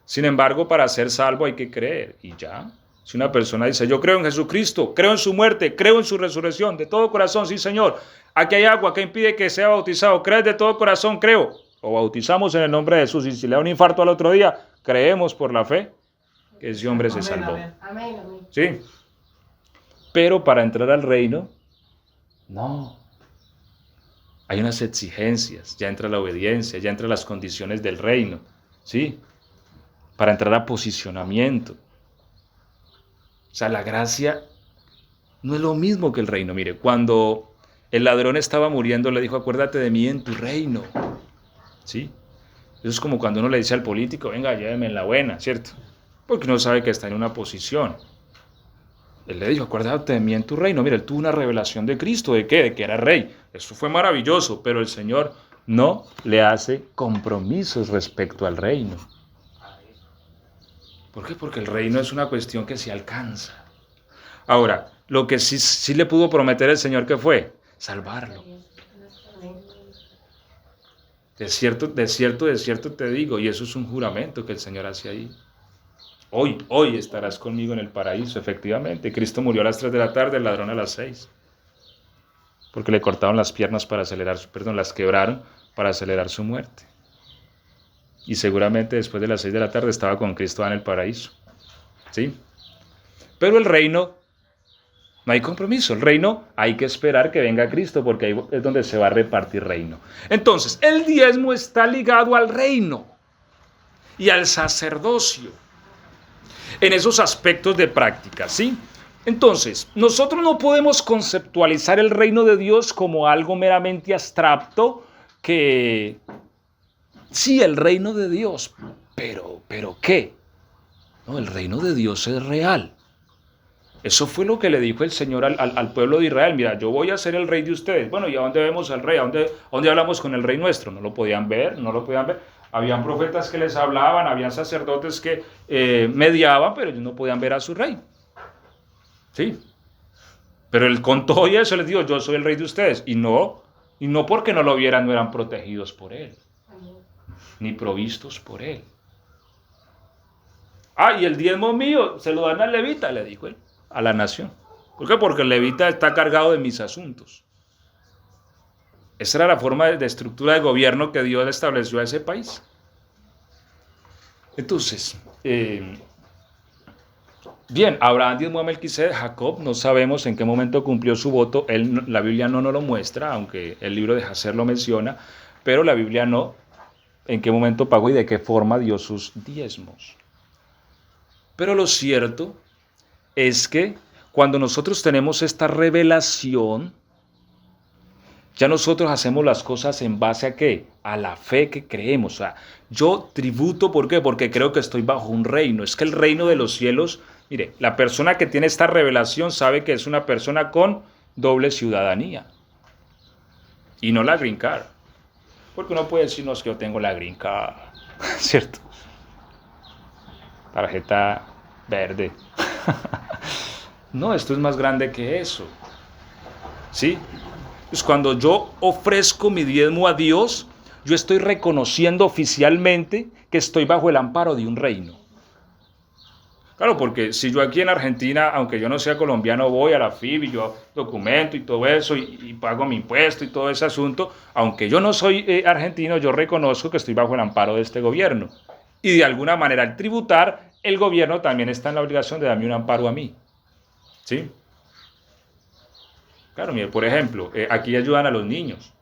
Sin embargo, para ser salvo hay que creer. Y ya, si una persona dice, yo creo en Jesucristo, creo en su muerte, creo en su resurrección, de todo corazón, sí Señor, aquí hay agua, ¿qué impide que sea bautizado? ¿Crees de todo corazón? Creo. O bautizamos en el nombre de Jesús. Y si le da un infarto al otro día, creemos por la fe que ese hombre se salvó. Amén. Sí. Pero para entrar al reino, no. Hay unas exigencias, ya entra la obediencia, ya entran las condiciones del reino, ¿sí? Para entrar a posicionamiento. O sea, la gracia no es lo mismo que el reino. Mire, cuando el ladrón estaba muriendo, le dijo, acuérdate de mí en tu reino, ¿sí? Eso es como cuando uno le dice al político, venga, lléveme en la buena, ¿cierto? Porque uno sabe que está en una posición. Él le dijo, acuérdate de mí en tu reino. Mira, él tuvo una revelación de Cristo. ¿De qué? De que era rey. Eso fue maravilloso, pero el Señor no le hace compromisos respecto al reino. ¿Por qué? Porque el reino es una cuestión que se alcanza. Ahora, lo que sí le pudo prometer el Señor, ¿qué fue? Salvarlo. De cierto te digo, y eso es un juramento que el Señor hace ahí. Hoy estarás conmigo en el paraíso, efectivamente. Cristo murió a las 3 de la tarde, el ladrón a las 6. Porque le cortaron las piernas las quebraron para acelerar su muerte. Y seguramente después de las 6 de la tarde estaba con Cristo en el paraíso. ¿Sí? Pero el reino, no hay compromiso. El reino hay que esperar que venga Cristo, porque ahí es donde se va a repartir reino. Entonces, el diezmo está ligado al reino y al sacerdocio. En esos aspectos de práctica, ¿sí? Entonces, nosotros no podemos conceptualizar el reino de Dios como algo meramente abstracto que... Sí, el reino de Dios, pero ¿qué? No, el reino de Dios es real. Eso fue lo que le dijo el Señor al pueblo de Israel. Mira, yo voy a ser el rey de ustedes. Bueno, ¿y a dónde vemos al rey? ¿A dónde hablamos con el rey nuestro? No lo podían ver. Habían profetas que les hablaban, habían sacerdotes que mediaban, pero ellos no podían ver a su rey. ¿Sí? Pero él con todo y eso les dijo, yo soy el rey de ustedes. Y no porque no lo vieran, no eran protegidos por él, ni provistos por él. Y el diezmo mío se lo dan al levita, le dijo él, a la nación. ¿Por qué? Porque el levita está cargado de mis asuntos. Esa era la forma de estructura de gobierno que Dios estableció a ese país. Entonces, bien, Abraham diezmó a Melquisedec, Jacob, no sabemos en qué momento cumplió su voto. La Biblia no nos lo muestra, aunque el libro de Jacer lo menciona, pero la Biblia no, en qué momento pagó y de qué forma dio sus diezmos. Pero lo cierto es que cuando nosotros tenemos esta revelación, ya nosotros hacemos las cosas en base a ¿qué? A la fe que creemos. O sea, yo tributo, ¿por qué? Porque creo que estoy bajo un reino. Es que el reino de los cielos, mire, la persona que tiene esta revelación sabe que es una persona con doble ciudadanía. Y no la green card. Porque uno puede decirnos que yo tengo la green card, ¿cierto? Tarjeta verde. No, esto es más grande que eso. ¿Sí? Pues cuando yo ofrezco mi diezmo a Dios, yo estoy reconociendo oficialmente que estoy bajo el amparo de un reino. Claro, porque si yo aquí en Argentina, aunque yo no sea colombiano, voy a la FIB y yo documento y todo eso y pago mi impuesto y todo ese asunto, aunque yo no soy argentino, yo reconozco que estoy bajo el amparo de este gobierno. Y de alguna manera al tributar, el gobierno también está en la obligación de darme un amparo a mí. ¿Sí? Claro, mire, por ejemplo, aquí ayudan a los niños.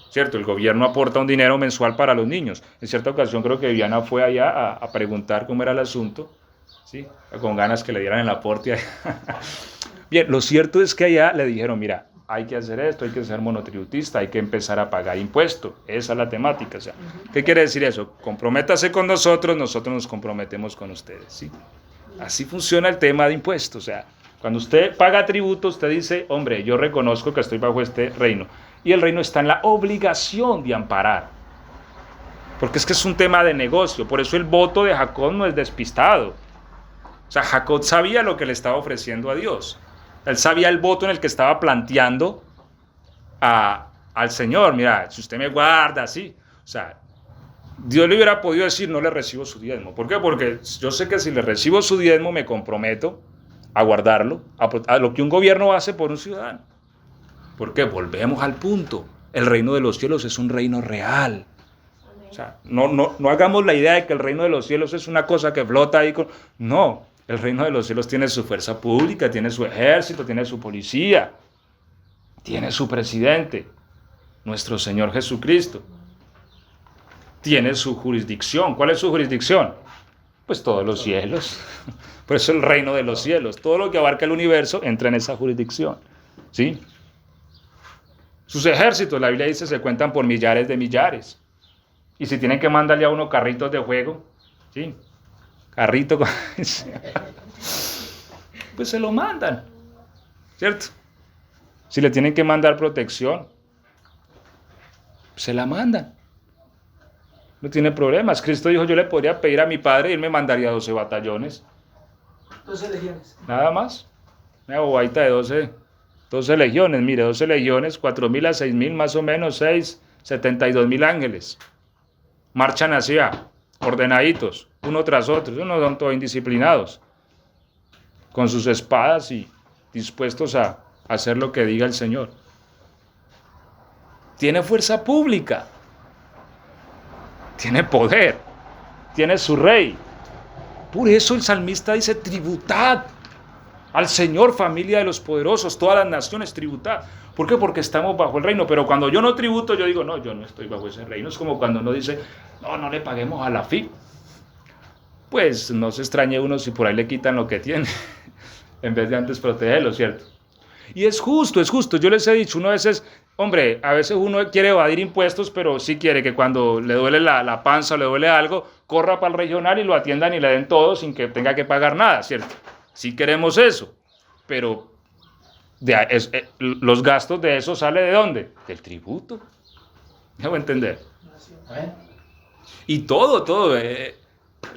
¿Cierto? El gobierno aporta un dinero mensual para los niños. En cierta ocasión creo que Viviana fue allá a preguntar cómo era el asunto, ¿sí? Con ganas que le dieran el aporte. Bien, lo cierto es que allá le dijeron, mira, hay que hacer esto, hay que ser monotributista, hay que empezar a pagar impuestos. Esa es la temática. O sea, ¿qué quiere decir eso? Comprométase con nosotros, nosotros nos comprometemos con ustedes, ¿sí? Así funciona el tema de impuestos. O sea, cuando usted paga tributo, usted dice, hombre, yo reconozco que estoy bajo este reino. Y el reino está en la obligación de amparar. Porque es que es un tema de negocio. Por eso el voto de Jacob no es despistado. O sea, Jacob sabía lo que le estaba ofreciendo a Dios. Él sabía el voto en el que estaba planteando al Señor. Mira, si usted me guarda, así. O sea, Dios le hubiera podido decir, no le recibo su diezmo. ¿Por qué? Porque yo sé que si le recibo su diezmo, me comprometo a guardarlo, a lo que un gobierno hace por un ciudadano. Porque volvemos al punto. El reino de los cielos es un reino real. O sea, no hagamos la idea de que el reino de los cielos es una cosa que flota ahí con... No, el reino de los cielos tiene su fuerza pública, tiene su ejército, tiene su policía, tiene su presidente, nuestro Señor Jesucristo. Tiene su jurisdicción. ¿Cuál es su jurisdicción? Pues todos los cielos. Por eso el reino de los cielos. Todo lo que abarca el universo entra en esa jurisdicción. ¿Sí? Sus ejércitos, la Biblia dice, se cuentan por millares de millares. Y si tienen que mandarle a uno carritos de juego, ¿sí? Carrito, pues se lo mandan, ¿cierto? Si le tienen que mandar protección, se la mandan. No tiene problemas. Cristo dijo, yo le podría pedir a mi padre y él me mandaría 12 batallones. 12 legiones. Nada más. Una bobaita de 12 legiones, mire, 12 legiones, 4.000 a 6.000 más o menos, 72.000 ángeles. Marchan hacia, ordenaditos, uno tras otro, uno son todos indisciplinados, con sus espadas y dispuestos a hacer lo que diga el Señor. Tiene fuerza pública, tiene poder, tiene su rey. Por eso el salmista dice, tributad al Señor, familia de los poderosos, todas las naciones, tributad. ¿Por qué? Porque estamos bajo el reino. Pero cuando yo no tributo, yo digo, no, yo no estoy bajo ese reino. Es como cuando uno dice, no le paguemos a la FIB. Pues no se extrañe uno si por ahí le quitan lo que tiene, en vez de antes protegerlo, ¿cierto? Y es justo, es justo. Yo les he dicho, uno a veces, hombre, a veces uno quiere evadir impuestos, pero sí quiere que cuando le duele la panza o le duele algo, corra para el regional y lo atiendan y le den todo sin que tenga que pagar nada, ¿cierto? Sí queremos eso, pero los gastos de eso ¿sale de dónde? Del tributo. ¿Me hago entender? Y todo, el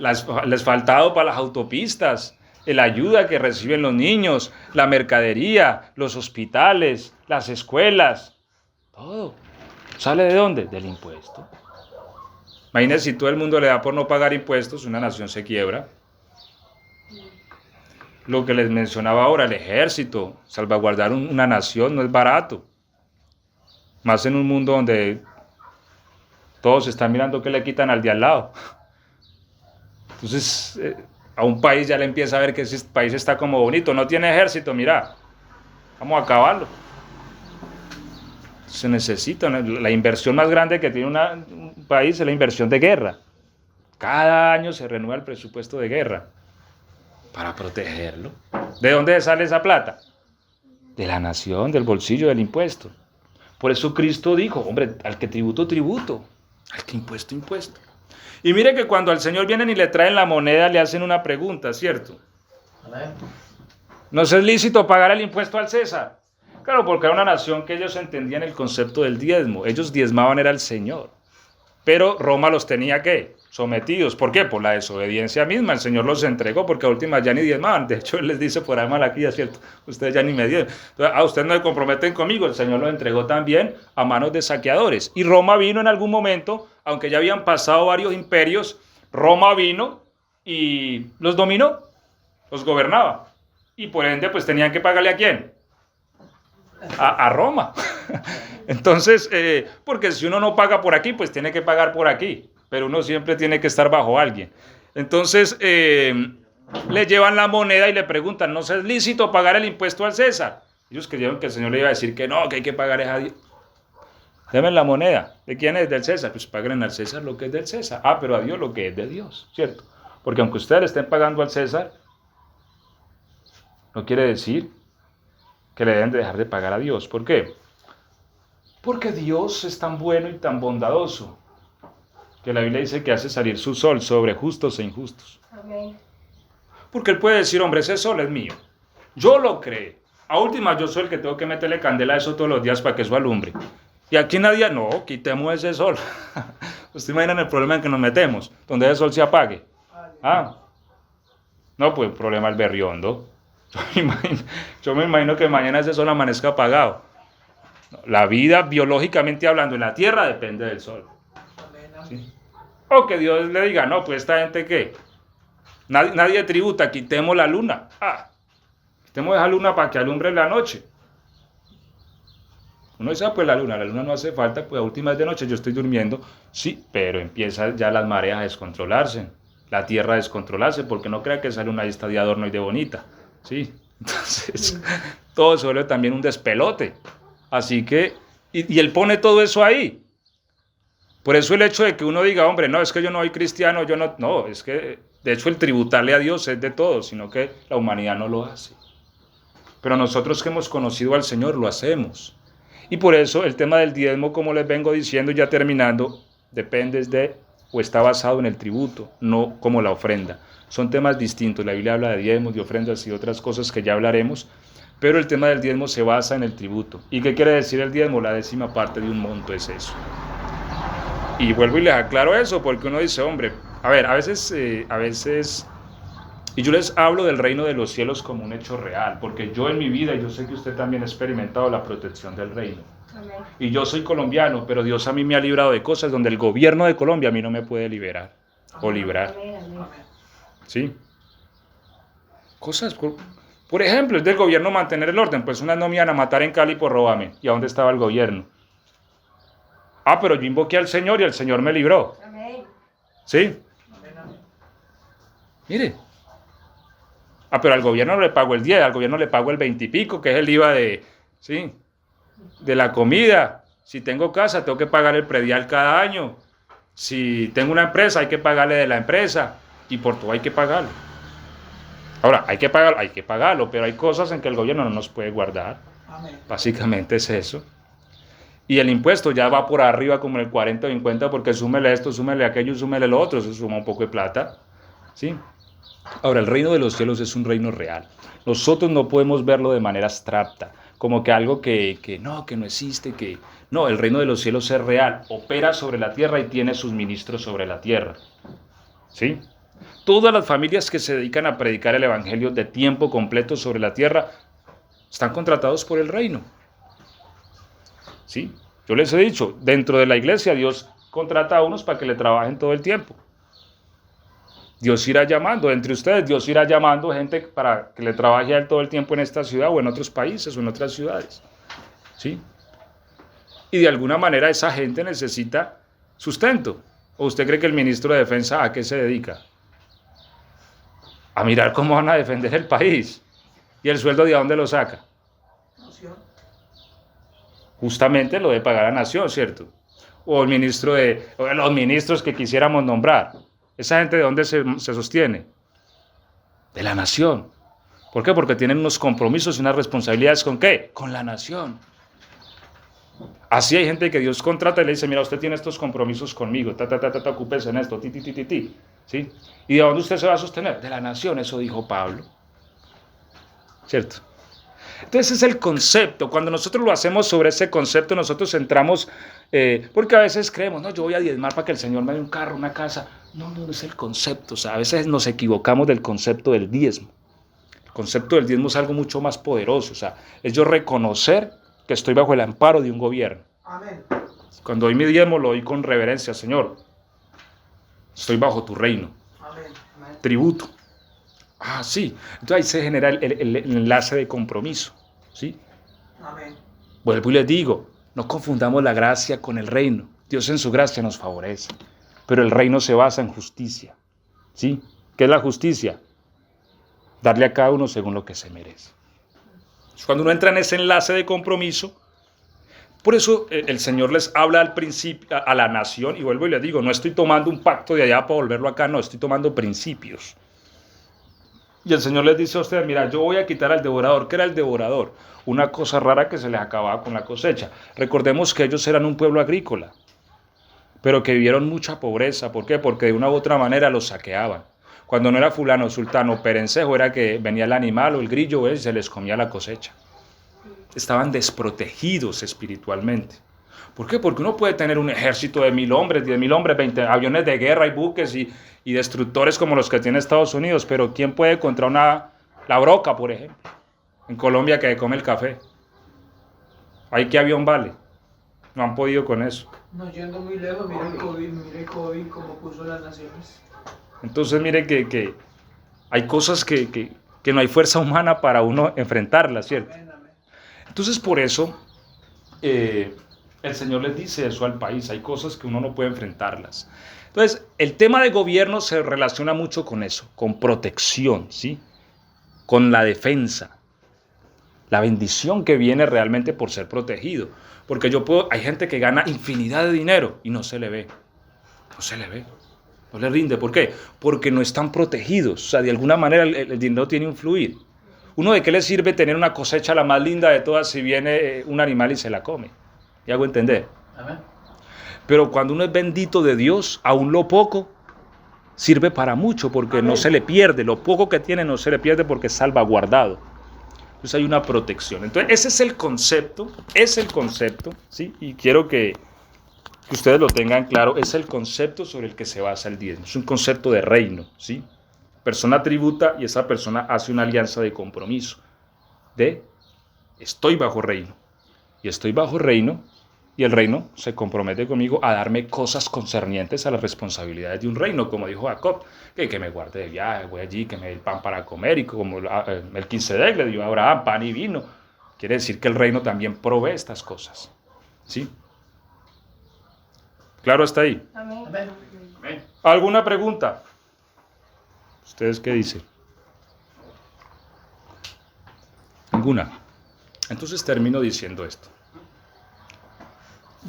asfaltado para las autopistas, la ayuda que reciben los niños, la mercadería, los hospitales, las escuelas, todo. ¿Sale de dónde? Del impuesto. Imagínense, si todo el mundo le da por no pagar impuestos, una nación se quiebra. Lo que les mencionaba ahora, el ejército, salvaguardar una nación no es barato. Más en un mundo donde todos están mirando qué le quitan al de al lado. Entonces, a un país ya le empieza a ver que ese país está como bonito. No tiene ejército, mira, vamos a acabarlo. Se necesita, la inversión más grande que tiene un país es la inversión de guerra. Cada año se renueva el presupuesto de guerra. Para protegerlo. ¿De dónde sale esa plata? De la nación, del bolsillo, del impuesto. Por eso Cristo dijo, hombre, al que tributo, tributo. Al que impuesto, impuesto. Y mire que cuando al Señor vienen y le traen la moneda, le hacen una pregunta, ¿cierto? ¿No es lícito pagar el impuesto al César? Claro, porque era una nación que ellos entendían el concepto del diezmo. Ellos diezmaban era al Señor. Pero Roma los tenía, ¿qué? Sometidos. ¿Por qué? Por la desobediencia misma. El Señor los entregó porque a últimas ya ni diezmaban. De hecho, Él les dice por ahí Malaquías, ¿cierto? Ustedes ya ni me dieron. Entonces, ustedes no se comprometen conmigo. El Señor los entregó también a manos de saqueadores. Y Roma vino en algún momento, aunque ya habían pasado varios imperios, Roma vino y los dominó, los gobernaba. Y por ende, pues tenían que pagarle ¿a quién? A Roma. Entonces, porque si uno no paga por aquí, pues tiene que pagar por aquí. Pero uno siempre tiene que estar bajo alguien. Entonces, le llevan la moneda y le preguntan, ¿no es lícito pagar el impuesto al César? Ellos creyeron que el Señor le iba a decir que no, que hay que pagar es a Dios. Deme la moneda. ¿De quién es? Del César. Pues paguen al César lo que es del César. Ah, pero a Dios lo que es de Dios, ¿cierto? Porque aunque ustedes le estén pagando al César, no quiere decir que le deben de dejar de pagar a Dios. ¿Por qué? Porque Dios es tan bueno y tan bondadoso que la Biblia dice que hace salir su sol sobre justos e injustos. Amén. Porque Él puede decir, hombre, ese sol es mío. Yo lo creé. A última, yo soy el que tengo que meterle candela a eso todos los días para que eso alumbre. Y aquí nadie, no, quitemos ese sol. ¿Usted imagina el problema en que nos metemos? Donde ese sol se apague. Ah, no, pues el problema es berriondo. Yo me imagino que mañana ese sol amanezca apagado. La vida, biológicamente hablando, en la tierra depende del sol. ¿Sí? O que Dios le diga, no, pues esta gente ¿qué? Nadie tributa, quitemos la luna. Ah, quitemos esa luna para que alumbre la noche. Uno dice, pues la luna no hace falta, pues a últimas de noche yo estoy durmiendo. Sí, pero empiezan ya las mareas a descontrolarse, la tierra a descontrolarse, porque no crea que esa luna ahí está de adorno y de bonita. Sí, entonces todo se vuelve también un despelote. Así que, y Él pone todo eso ahí. Por eso el hecho de que uno diga, hombre, no, es que yo no soy cristiano, no, es que de hecho el tributarle a Dios es de todo, sino que la humanidad no lo hace. Pero nosotros que hemos conocido al Señor lo hacemos. Y por eso el tema del diezmo, como les vengo diciendo ya terminando, depende de o está basado en el tributo, no como la ofrenda. Son temas distintos. La Biblia habla de diezmos, de ofrendas y otras cosas que ya hablaremos, pero el tema del diezmo se basa en el tributo. ¿Y qué quiere decir el diezmo? La 10ª parte de un monto es eso. Y vuelvo y les aclaro eso, porque uno dice, hombre, a ver, a veces, y yo les hablo del reino de los cielos como un hecho real, porque yo en mi vida, y yo sé que usted también ha experimentado la protección del reino. Amén. Y yo soy colombiano, pero Dios a mí me ha librado de cosas donde el gobierno de Colombia a mí no me puede liberar o librar. Amén, amén. ¿Sí? Cosas, por ejemplo, es del gobierno mantener el orden, pues unas no me iban a matar en Cali por robarme. ¿Y a dónde estaba el gobierno? Ah, pero yo invoqué al Señor y el Señor me libró. Amén. ¿Sí? Mire. Ah, pero al gobierno no le pago el 10, al gobierno le pago el 20 y pico, que es el IVA de la comida. Si tengo casa, tengo que pagar el predial cada año. Si tengo una empresa, hay que pagarle de la empresa. Y por todo hay que pagarlo. Ahora, hay que pagarlo, pero hay cosas en que el gobierno no nos puede guardar. Amén. Básicamente es eso. Y el impuesto ya va por arriba como el 40 o 50, porque súmele esto, súmele aquello, súmele lo otro, eso suma un poco de plata. ¿Sí? Ahora, el reino de los cielos es un reino real. Nosotros no podemos verlo de manera abstracta, como que algo que no existe, que... No, el reino de los cielos es real, opera sobre la tierra y tiene sus ministros sobre la tierra. ¿Sí? Todas las familias que se dedican a predicar el evangelio de tiempo completo sobre la tierra están contratados por el reino. ¿Sí? Yo les he dicho, dentro de la iglesia Dios contrata a unos para que le trabajen todo el tiempo. Dios irá llamando, entre ustedes Dios irá llamando gente para que le trabaje a él todo el tiempo en esta ciudad o en otros países o en otras ciudades. ¿Sí? Y de alguna manera esa gente necesita sustento. ¿O usted cree que el ministro de Defensa a qué se dedica? A mirar cómo van a defender el país. ¿Y el sueldo de dónde lo saca? Justamente lo de pagar a la nación, ¿cierto? O el ministro o los ministros que quisiéramos nombrar. ¿Esa gente de dónde se sostiene? De la nación. ¿Por qué? Porque tienen unos compromisos y unas responsabilidades ¿con qué? Con la nación. Así hay gente que Dios contrata y le dice, mira, usted tiene estos compromisos conmigo, ocúpese en esto, ¿sí? ¿Y de dónde usted se va a sostener? De la nación, eso dijo Pablo. ¿Cierto? Entonces es el concepto. Cuando nosotros lo hacemos sobre ese concepto, nosotros entramos, porque a veces creemos, no, yo voy a diezmar para que el Señor me dé un carro, una casa. No es el concepto. O sea, a veces nos equivocamos del concepto del diezmo. El concepto del diezmo es algo mucho más poderoso. O sea, es yo reconocer que estoy bajo el amparo de un gobierno. Amén. Cuando doy mi diezmo, lo doy con reverencia, Señor. Estoy bajo tu reino. Amén. tributo. Ah, sí. Entonces ahí se genera el enlace de compromiso. ¿Sí? Amén. Vuelvo y les digo, no confundamos la gracia con el reino. Dios en su gracia nos favorece, pero el reino se basa en justicia. ¿Sí? ¿Qué es la justicia? Darle a cada uno según lo que se merece. Cuando uno entra en ese enlace de compromiso, por eso el Señor les habla al principio a la nación, y vuelvo y les digo, no estoy tomando un pacto de allá para volverlo acá, no, estoy tomando principios. Y el Señor les dice a ustedes, mira, yo voy a quitar al devorador. ¿Qué era el devorador? Una cosa rara que se les acababa con la cosecha. Recordemos que ellos eran un pueblo agrícola, pero que vivieron mucha pobreza. ¿Por qué? Porque de una u otra manera los saqueaban. Cuando no era fulano, sultano, perencejo, era que venía el animal o el grillo y se les comía la cosecha. Estaban desprotegidos espiritualmente. ¿Por qué? Porque uno puede tener un ejército de 1.000 hombres, 10.000 hombres, 20 aviones de guerra y buques y destructores como los que tiene Estados Unidos, pero ¿quién puede contra la broca, por ejemplo? En Colombia que come el café. ¿Ahí qué avión vale? No han podido con eso. No yendo muy lejos, mira el COVID como puso las naciones. Entonces mire que hay cosas que no hay fuerza humana para uno enfrentarlas, ¿cierto? Amén, amén. Entonces por eso el Señor les dice eso al país, hay cosas que uno no puede enfrentarlas. Entonces el tema de gobierno se relaciona mucho con eso, con protección, ¿sí? Con la defensa, la bendición que viene realmente por ser protegido. Porque hay gente que gana infinidad de dinero y no se le ve, no le rinde. ¿Por qué? Porque no están protegidos, o sea, de alguna manera el dinero tiene un fluir. ¿Uno de qué le sirve tener una cosecha la más linda de todas si viene un animal y se la come? ¿Y hago entender? Amén. Pero cuando uno es bendito de Dios, aún lo poco sirve para mucho porque no se le pierde. Lo poco que tiene no se le pierde porque es salvaguardado. Entonces hay una protección. Entonces ese es el concepto, ¿sí? Y quiero que ustedes lo tengan claro, es el concepto sobre el que se basa el diezmo. Es un concepto de reino, ¿sí? Persona tributa y esa persona hace una alianza de compromiso. Estoy bajo reino. Y estoy bajo reino y el reino se compromete conmigo a darme cosas concernientes a las responsabilidades de un reino, como dijo Jacob, que me guarde de viaje, voy allí, que me dé el pan para comer, y como Melquisedec le dio a Abraham pan y vino. Quiere decir que el reino también provee estas cosas. ¿Sí? ¿Claro hasta ahí? Amén. Amén. ¿Alguna pregunta? ¿Ustedes qué dicen? Ninguna. Entonces termino diciendo esto.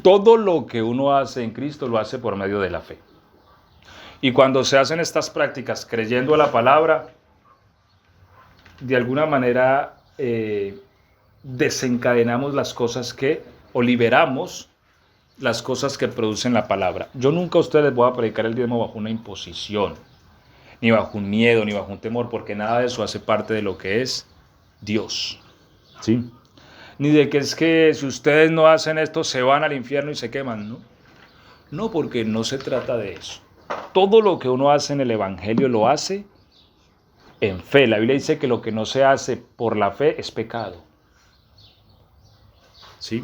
Todo lo que uno hace en Cristo lo hace por medio de la fe. Y cuando se hacen estas prácticas creyendo a la palabra, de alguna manera desencadenamos las cosas o liberamos las cosas que producen la palabra. Yo nunca a ustedes les voy a predicar el diezmo bajo una imposición, ni bajo un miedo, ni bajo un temor, porque nada de eso hace parte de lo que es Dios. ¿Sí? Ni de que es que si ustedes no hacen esto se van al infierno y se queman, ¿no? No, porque no se trata de eso. Todo lo que uno hace en el Evangelio lo hace en fe. La Biblia dice que lo que no se hace por la fe es pecado. ¿Sí?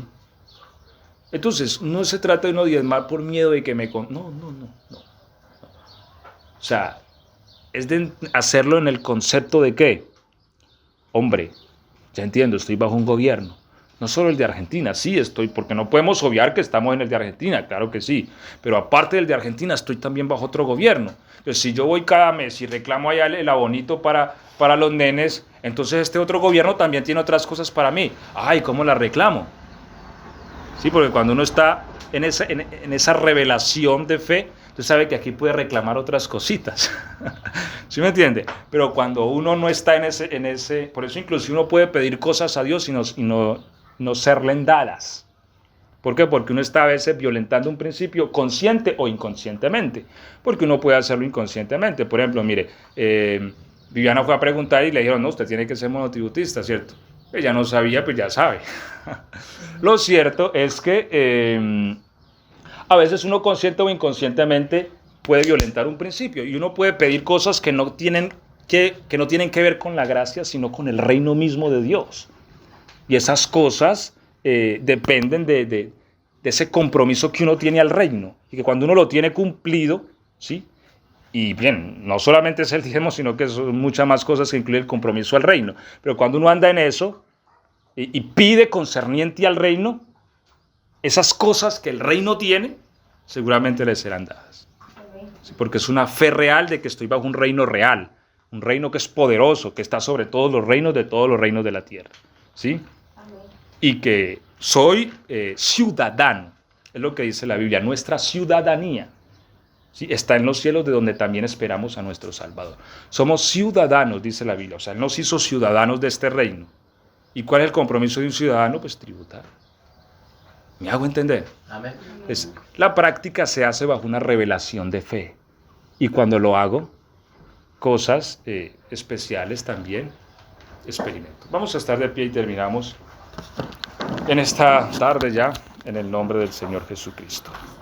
Entonces, no se trata de uno diezmar por miedo de que me... No. O sea, es de hacerlo en el concepto de que, hombre, ya entiendo, estoy bajo un gobierno. No solo el de Argentina, sí estoy, porque no podemos obviar que estamos en el de Argentina, claro que sí. Pero aparte del de Argentina, estoy también bajo otro gobierno. Entonces, si yo voy cada mes y reclamo allá el abonito para los nenes, entonces este otro gobierno también tiene otras cosas para mí. Ay, ¿cómo la reclamo? Sí, porque cuando uno está en esa revelación de fe, usted sabe que aquí puede reclamar otras cositas. ¿Sí me entiende? Pero cuando uno no está en ese, por eso inclusive uno puede pedir cosas a Dios y no serle dadas. ¿Por qué? Porque uno está a veces violentando un principio consciente o inconscientemente. Porque uno puede hacerlo inconscientemente. Por ejemplo, mire, Viviana fue a preguntar y le dijeron, no, usted tiene que ser monotributista, ¿cierto? Ella no sabía, pues ya sabe. Lo cierto es que a veces uno consciente o inconscientemente puede violentar un principio y uno puede pedir cosas que no tienen que ver con la gracia, sino con el reino mismo de Dios. Y esas cosas dependen de ese compromiso que uno tiene al reino. Y que cuando uno lo tiene cumplido, ¿sí? Y bien, no solamente es el diezmo, sino que son muchas más cosas que incluye el compromiso al reino. Pero cuando uno anda en eso y pide concerniente al reino, esas cosas que el reino tiene, seguramente le serán dadas. Sí, porque es una fe real de que estoy bajo un reino real, un reino que es poderoso, que está sobre todos los reinos de la tierra. ¿Sí? Y que soy ciudadano, es lo que dice la Biblia, nuestra ciudadanía. ¿Sí? Está en los cielos, de donde también esperamos a nuestro Salvador. Somos ciudadanos, dice la Biblia, o sea, Él nos hizo ciudadanos de este reino. ¿Y cuál es el compromiso de un ciudadano? Pues tributar. ¿Me hago entender? Amén. La práctica se hace bajo una revelación de fe. Y cuando lo hago, cosas especiales también experimento. Vamos a estar de pie y terminamos en esta tarde ya, en el nombre del Señor Jesucristo.